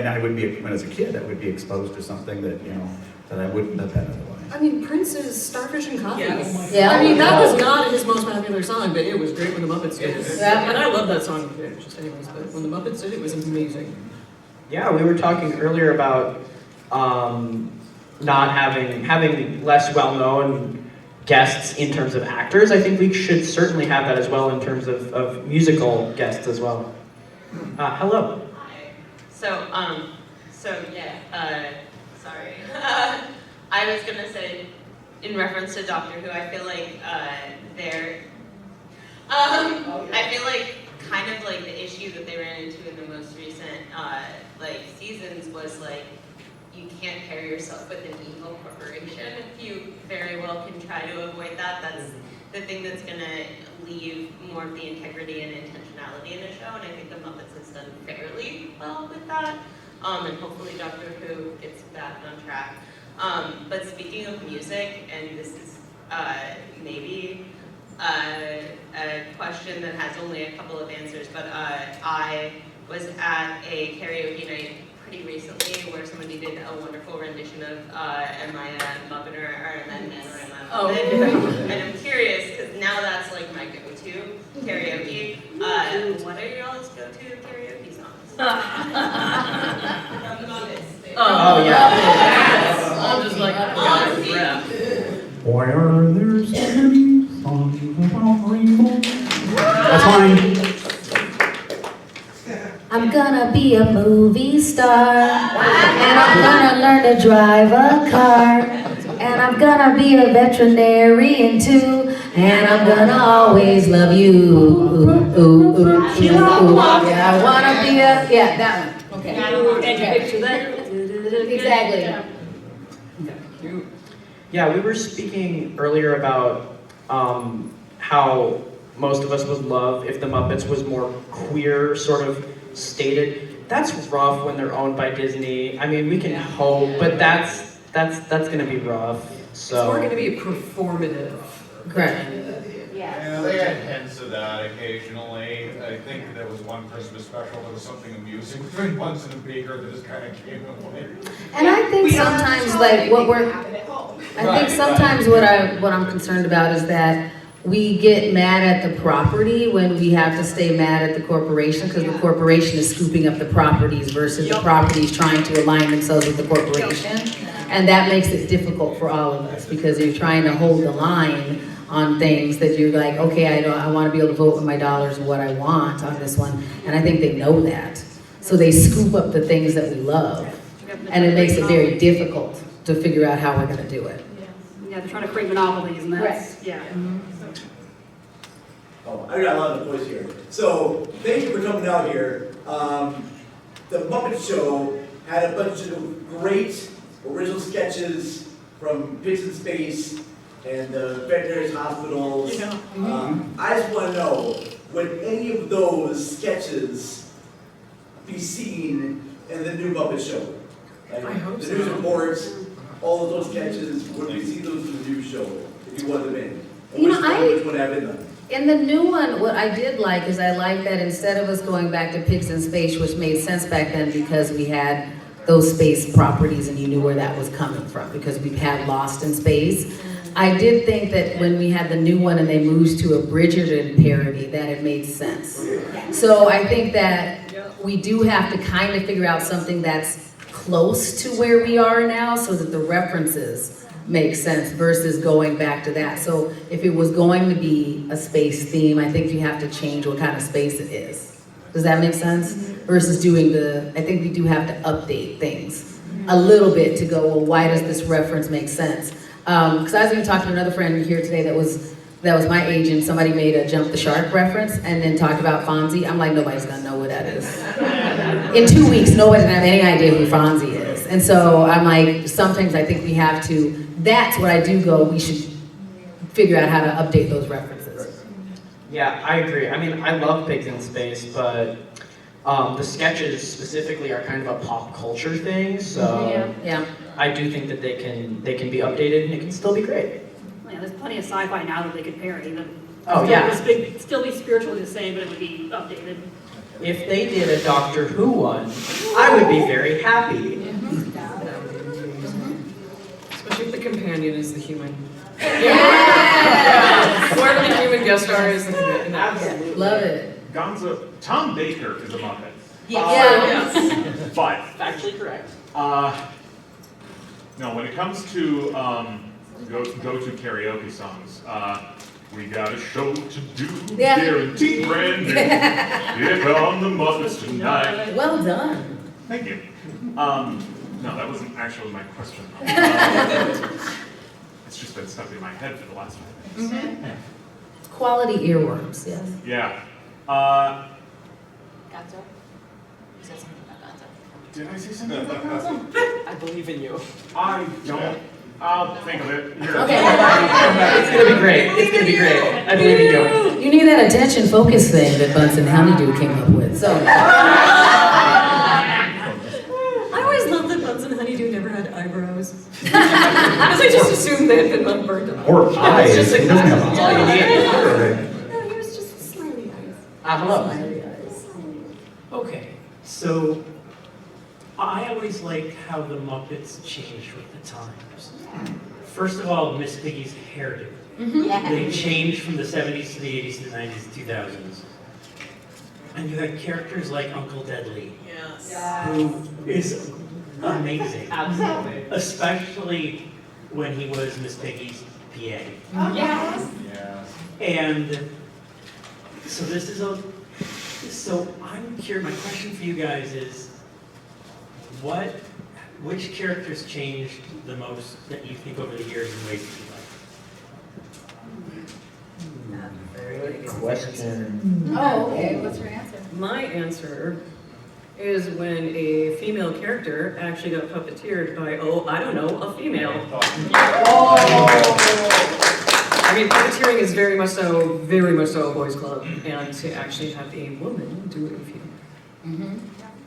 I would be, when as a kid, I would be exposed to something that, that I wouldn't have been otherwise. I mean, Prince's Starfish and Coffee. Yes. Yeah. I mean, that was not his most popular song, but it was great when the Muppets did it. Yeah. And I love that song, just anyways, but when the Muppets did it, it was amazing. Yeah, we were talking earlier about not having less well-known guests in terms of actors. I think we should certainly have that as well in terms of musical guests as well. Hello. Hi. Sorry. I was gonna say, in reference to Doctor Who, I feel like I feel like kind of like the issue that they ran into in the most recent seasons was like, you can't pair yourself with an evil corporation. You very well can try to avoid that. That's the thing that's gonna leave more of the integrity and intentionality in the show, and I think the Muppets has done fairly well with that. And hopefully Doctor Who gets back on track. But speaking of music, and this is maybe a question that has only a couple of answers, but I was at a karaoke night pretty recently where somebody did a wonderful rendition of Am I a Muppet or Am I a Man or Am I a Muppet? And I'm curious, because now that's like my go-to karaoke. What are y'all's go-to karaoke songs? From the Muppets. Oh, yeah. I'm just like, Why are there so many songs about rainbows? That's fine. I'm gonna be a movie star, and I'm gonna learn to drive a car, and I'm gonna be a veterinarian too. And I'm gonna always love you. Ooh, ooh, ooh, ooh, ooh. Yeah, I wanna be a, yeah, that one. Okay. And you picture that? Exactly. Yeah, we were speaking earlier about how most of us would love if the Muppets was more queer, sort of stated. That's rough when they're owned by Disney. I mean, we can hope, but that's gonna be rough. So It's more going to be performative. Correct. Yeah, they had hints of that occasionally. I think there was one Christmas special that was something amusing between Bunsen and Beaker that just kind of came away. And I think sometimes, like, I think sometimes what I'm concerned about is that we get mad at the property when we have to stay mad at the corporation, because the corporation is scooping up the properties versus the properties trying to align themselves with the corporation. And that makes it difficult for all of us, because you're trying to hold the line on things that you're like, okay, I want to be able to vote with my dollars and what I want on this one. And I think they know that. So they scoop up the things that we love. And it makes it very difficult to figure out how we're going to do it. Yeah, they're trying to create monopolies, and that's, yeah. Oh, I got a lot of voice here. So, thank you for coming out here. The Muppet Show had a bunch of great original sketches from Pigs in Space and the veterinary hospitals. I just want to know, would any of those sketches be seen in the new Muppet Show? Like, I hope the so. news reports, all of those sketches, would we see those in the new show if you want them in? And You know, which would have in them? In the new one, what I did like is I like that instead of us going back to Pigs in Space, which made sense back then because we had those space properties and you knew where that was coming from, because we've had Lost in Space. I did think that when we had the new one and they moved to a Bridgerton parody, that it made sense. So I think that we do have to kind of figure out something that's close to where we are now so that the references make sense versus going back to that. So if it was going to be a space theme, I think you have to change what kind of space it is. Does that make sense? Versus doing I think we do have to update things a little bit to go, well, why does this reference make sense? Because I was even talking to another friend here today that was my age, and somebody made a Jump the Shark reference and then talked about Fonzie. I'm like, nobody's gonna know what that is. In 2 weeks, nobody's gonna have any idea who Fonzie is. And so I'm like, sometimes I think we have to, that's what I do go, we should figure out how to update those references. yeah, I agree. I mean, I love Pigs in Space, but the sketches specifically are kind of a pop culture thing. So Yeah. I do think that they can be updated and it can still be great. Yeah, there's plenty of sci-fi now that they could parody them. Oh, yeah. Still be spiritually the same, but it would be updated. If they did a Doctor Who one, I would be very happy. Especially if the companion is the human. Yeah. Whoever the human guest star is. Absolutely. Love it. Gonzo, Tom Baker is a Muppet. Yes. But Factually correct. no, when it comes to go-to karaoke songs, we got a show to do, Yeah. guaranteed brand new. Here come the Muppets tonight. Well done. Thank you. No, that wasn't actually my question. It's just been stuck in my head for the last 5 minutes. Quality earworms, yes. Yeah. Gonzo? You said something about Gonzo. Did I say something about Gonzo? I believe in you. I don't. I'll think of it. Here. Okay. It's gonna be great. It's gonna be great. I believe in you. You need that attention focus thing that Bunsen Honeydew came up with. So. I always loved that Bunsen Honeydew never had eyebrows. Because I just assumed they had been burned off. Or eyes. Just like He doesn't have that's all you eyes. need. No, he was just smiley eyes. Hello. Okay, so I always liked how the Muppets changed with the times. First of all, Miss Piggy's hairdo. They changed from the 70s to the 80s to the 90s to 2000s. And you had characters like Uncle Deadly, who is amazing. Absolutely. Especially when he was Miss Piggy's PA. Yes. And so this is so I'm curious, my question for you guys is, which characters changed the most that you think over the years in ways that you like? question. Oh, okay, what's your answer? My answer is when a female character actually got puppeteered by, oh, I don't know, a female. I mean, puppeteering is very much so a boys' club, and to actually have a woman do it with you.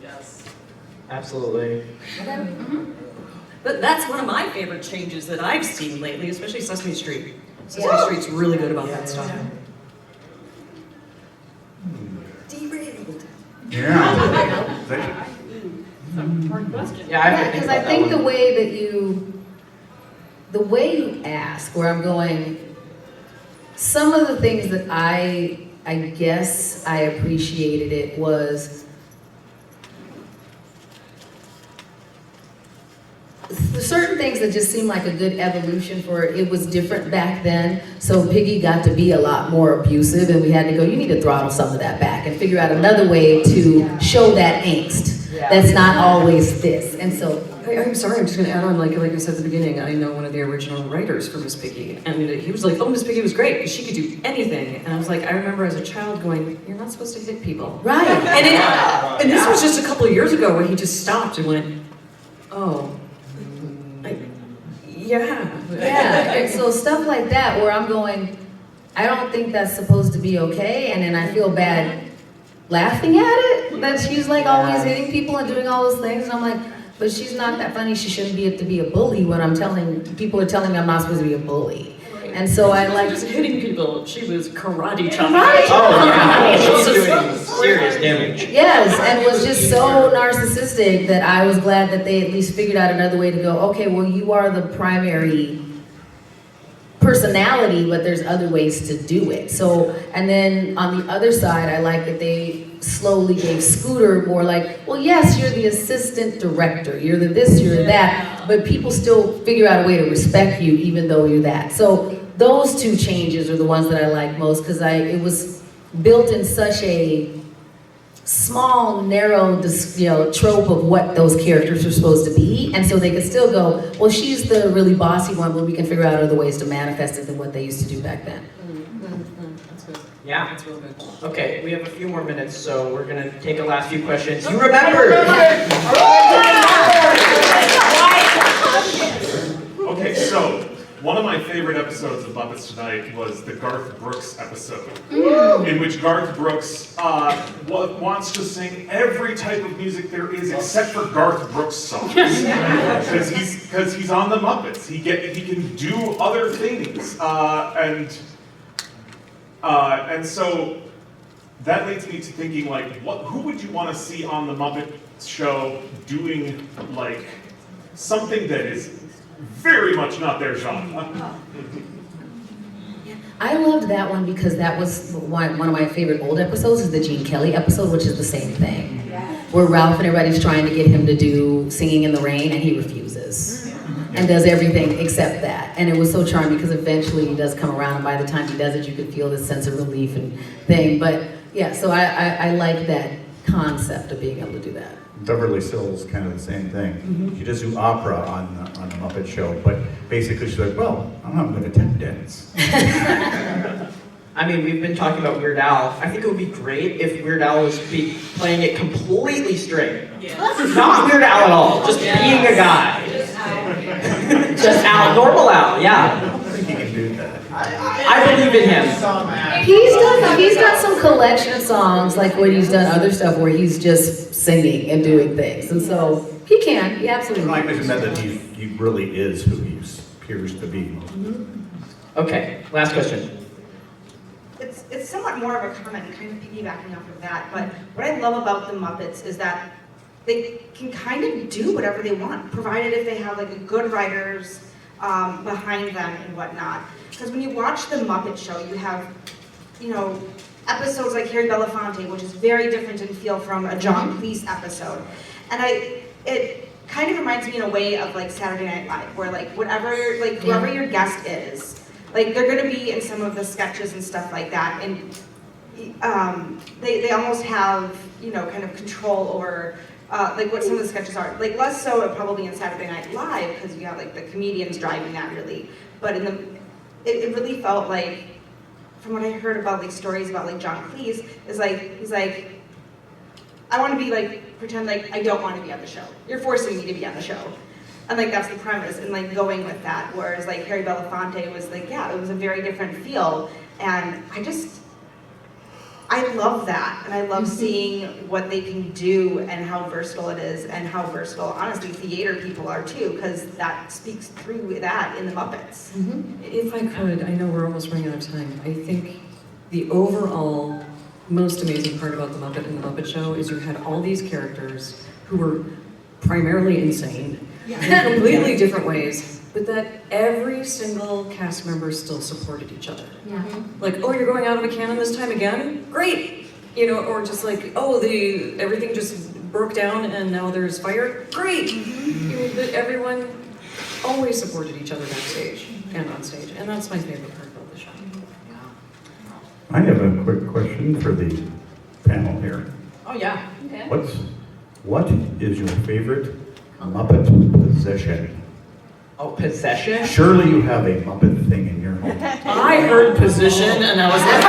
Yes. Absolutely. But that's one of my favorite changes that I've seen lately, especially Sesame Street. Sesame Street's really good about that stuff. Derailed. Yeah. Hard question. Yeah, Because I think the way you ask, where I'm going, some of the things that I guess I appreciated it was certain things that just seemed like a good evolution for it was different back then. So Piggy got to be a lot more abusive, and we had to go, you need to throttle some of that back and figure out another way to show that angst. That's not always this. And so I'm sorry, I'm just gonna add on, like I said at the beginning, I know one of the original writers for Miss Piggy, and he was like, oh, Miss Piggy was great, because she could do anything. And I was like, I remember as a child going, you're not supposed to hit people. Right. And this was just a couple of years ago where he just stopped and went, oh, yeah. Yeah, and so stuff like that where I'm going, I don't think that's supposed to be okay, and then I feel bad laughing at it, that she's like always hitting people and doing all those things, and I'm like, but she's not that funny, she shouldn't be to be a bully when people are telling me I'm not supposed to be a bully. And so I like... She was hitting people, she was karate chopping. Oh yeah, she's doing serious damage. Yes, and was just so narcissistic that I was glad that they at least figured out another way to go, okay, well, you are the primary personality, but there's other ways to do it. So, and then on the other side, I like that they slowly gave Scooter more like, well, yes, you're the assistant director, you're the this, you're that, but people still figure out a way to respect you even though you're that. So those two changes are the ones that I like most, because it was built in such a small, narrow, trope of what those characters are supposed to be, and so they could still go, well, she's the really bossy one, but we can figure out other ways to manifest it than what they used to do back then. That's good. Yeah. That's real good. Okay, we have a few more minutes, so we're gonna take a last few questions. You remember? Okay, so one of my favorite episodes of Muppets Tonight was the Garth Brooks episode, in which Garth Brooks wants to sing every type of music there is except for Garth Brooks songs, because he's on the Muppets. He can do other things, and so that leads me to thinking, like, who would you want to see on the Muppet Show doing like something that is very much not their genre? I loved that one because that was one of my favorite old episodes is the Gene Kelly episode, which is the same thing. Where Ralph and everybody's trying to get him to do Singing in the Rain, and he refuses. And does everything except that. And it was so charming because eventually he does come around, and by the time he does it, you could feel this sense of relief and thing. But yeah, so I like that concept of being able to do that. Beverly Sills, kind of the same thing. She does do opera on the Muppet Show, but basically she's like, well, I'm not going to dance. I mean, we've been talking about Weird Al. I think it would be great if Weird Al was playing it completely straight. Not Weird Al at all, just being a guy. Just Al, normal Al, yeah. I think he can do that. I believe in him. He's got some collection of songs, like when he's done other stuff where he's just singing and doing things. And so he can, he absolutely I can. mentioned that he really is who he appears to be. Okay, last question. It's somewhat more of a comment, kind of piggybacking off of that, but what I love about the Muppets is that they can kind of do whatever they want, provided if they have like a good writers behind them and whatnot. Because when you watch the Muppet Show, you have, episodes like Harry Belafonte, which is very different in feel from a John Cleese episode. And it kind of reminds me in a way of like Saturday Night Live, where like whoever your guest is, like they're gonna be in some of the sketches and stuff like that, and they almost have kind of control over like what some of the sketches are. Like less so probably in Saturday Night Live because you have like the comedians driving that really, but it really felt like from what I heard about like stories about like John Cleese, is like, he's like, I want to be like, pretend like I don't want to be on the show. You're forcing me to be on the show. And like that's the premise, and like going with that, whereas like Harry Belafonte was like, yeah, it was a very different feel. And I love that, and I love seeing what they can do and how versatile it is, and how versatile, honestly, theater people are too, because that speaks through that in the Muppets. If I could, I know we're almost running out of time. I think the overall most amazing part about the Muppet and the Muppet Show is you had all these characters who were primarily insane in completely different ways, but that every single cast member still supported each other. Yeah. Like, oh, you're going out of a cannon this time again? Great! You know, or just like, oh, everything just broke down and now there's fire? Great! You know, but everyone always supported each other backstage and on stage, and that's my favorite part about the show. I have a quick question for the panel here. Oh yeah. Okay. What is your favorite Muppet possession? Oh, possession? Surely you have a Muppet thing in your home. I heard position and I was like,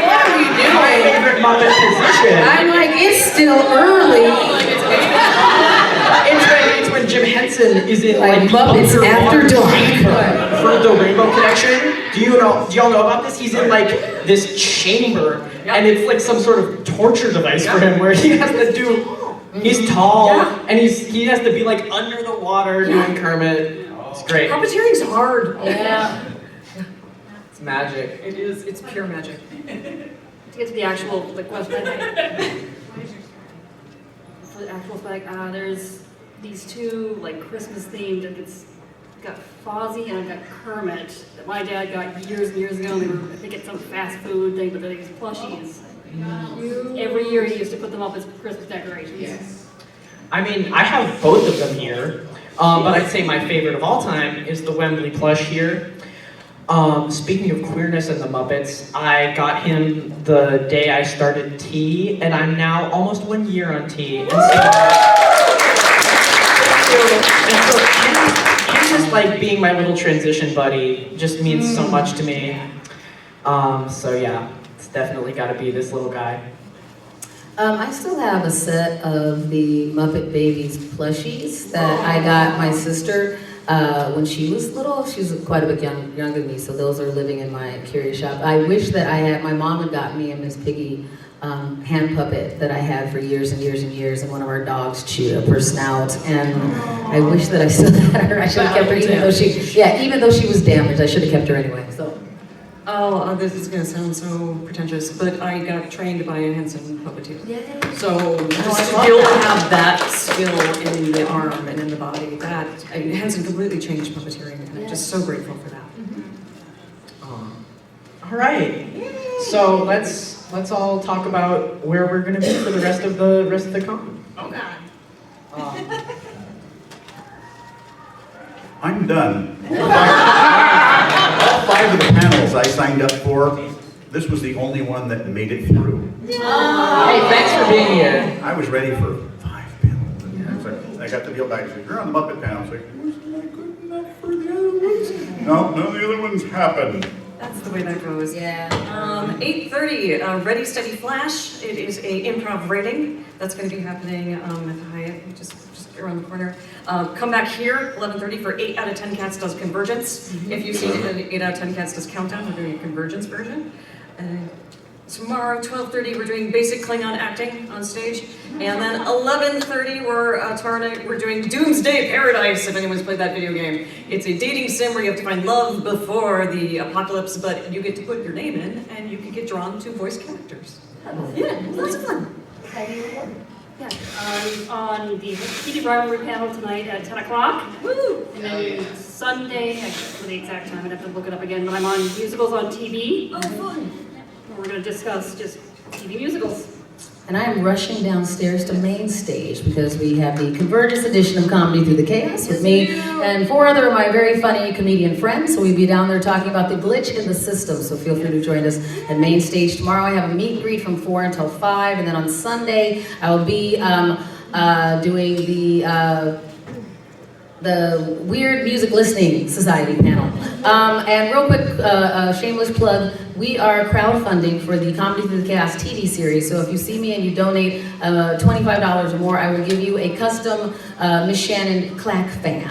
what are we doing? My favorite Muppet position. I'm like, it's still early. It's when Jim Henson is in Like Muppets After Dark. For the Rainbow Connection. Do y'all know about this? He's in like this chamber, and it's like some sort of torture device for him, where he has to do. He's tall, and he has to be like under the water doing Kermit. It's great. puppeteering's hard. Yeah. It's magic. It is. It's pure magic. To get to the actual question, for the actual spec, there's these two like Christmas themed. It's got Fozzie and I've got Kermit that my dad got years and years ago. And they were, I think, at some fast food thing, but they're these plushies. Every year he used to put them up as Christmas decorations. Yes. I mean, I have both of them here, but I'd say my favorite of all time is the Wembley plush here. Speaking of queerness and the Muppets, I got him the day I started T, and I'm now almost 1 year on T. And so him just like being my little transition buddy just means so much to me. So yeah, it's definitely got to be this little guy. I still have a set of the Muppet Babies plushies that I got my sister when she was little. She was quite a bit younger than me, so those are living in my curio shop. I wish that my mom had got me a Miss Piggy hand puppet that I had for years and years and years, and one of our dogs chewed up her snout, and I wish that I still had her. I should have kept her even though she was damaged. I should have kept her anyway, so. Oh, this is going to sound so pretentious, but I got trained by a Henson puppeteer. Yay. So just to be able to have that skill in the arm and in the body, Henson completely changed puppeteering, and I'm just so grateful for that. All right. So let's all talk about where we're going to be for the rest of the con. Oh God. I'm done. All five of the panels I signed up for, this was the only one that made it through. Hey, thanks for being here. I was ready for 5 panels. Yeah. I got the deal back. I said, you're on the Muppet panel. I was like, wasn't I good enough for the other ones? No, none of the other ones happened. That's the way that goes. Yeah. 8:30, Ready, Steady, Flash. It is a improv rating. That's going to be happening at the Hyatt, just around the corner. Come back here, 11:30 for 8 out of 10 Cats Does Convergence. If you've seen 8 out of 10 Cats Does Countdown, we're doing a Convergence version. Tomorrow, 12:30, we're doing basic Klingon acting on stage. And then 11:30, tomorrow night, we're doing Doomsday Paradise, if anyone's played that video game. It's a dating sim where you have to find love before the apocalypse, but you get to put your name in, and you can get drawn to voice characters. Yeah, lots of fun. Yeah, on the TV rivalry panel tonight at 10 o'clock. Woo! And then Sunday, I can't remember the exact time, I'd have to look it up again, but I'm on Musicals on TV. Oh, fun. We're going to discuss just TV musicals. And I am rushing downstairs to main stage because we have the CONvergence edition of Comedy Through the Chaos with me and 4 other of my very funny comedian friends. So we'll be down there talking about the glitch in the system. So feel free to join us at main stage tomorrow. I have a meet and greet from 4 until 5. And then on Sunday, I will be doing the the Weird Music Listening Society panel. And real quick, shameless plug, we are crowdfunding for the Comedy Through the Chaos TV series. So if you see me and you donate $25 or more, I will give you a custom Miss Shannan Clack fan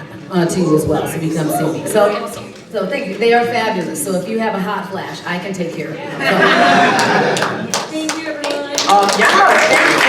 to you as well, so you come see me. So thank you. They are fabulous. So if you have a hot flash, I can take care of you. Thank you, everyone. Yeah, thank you.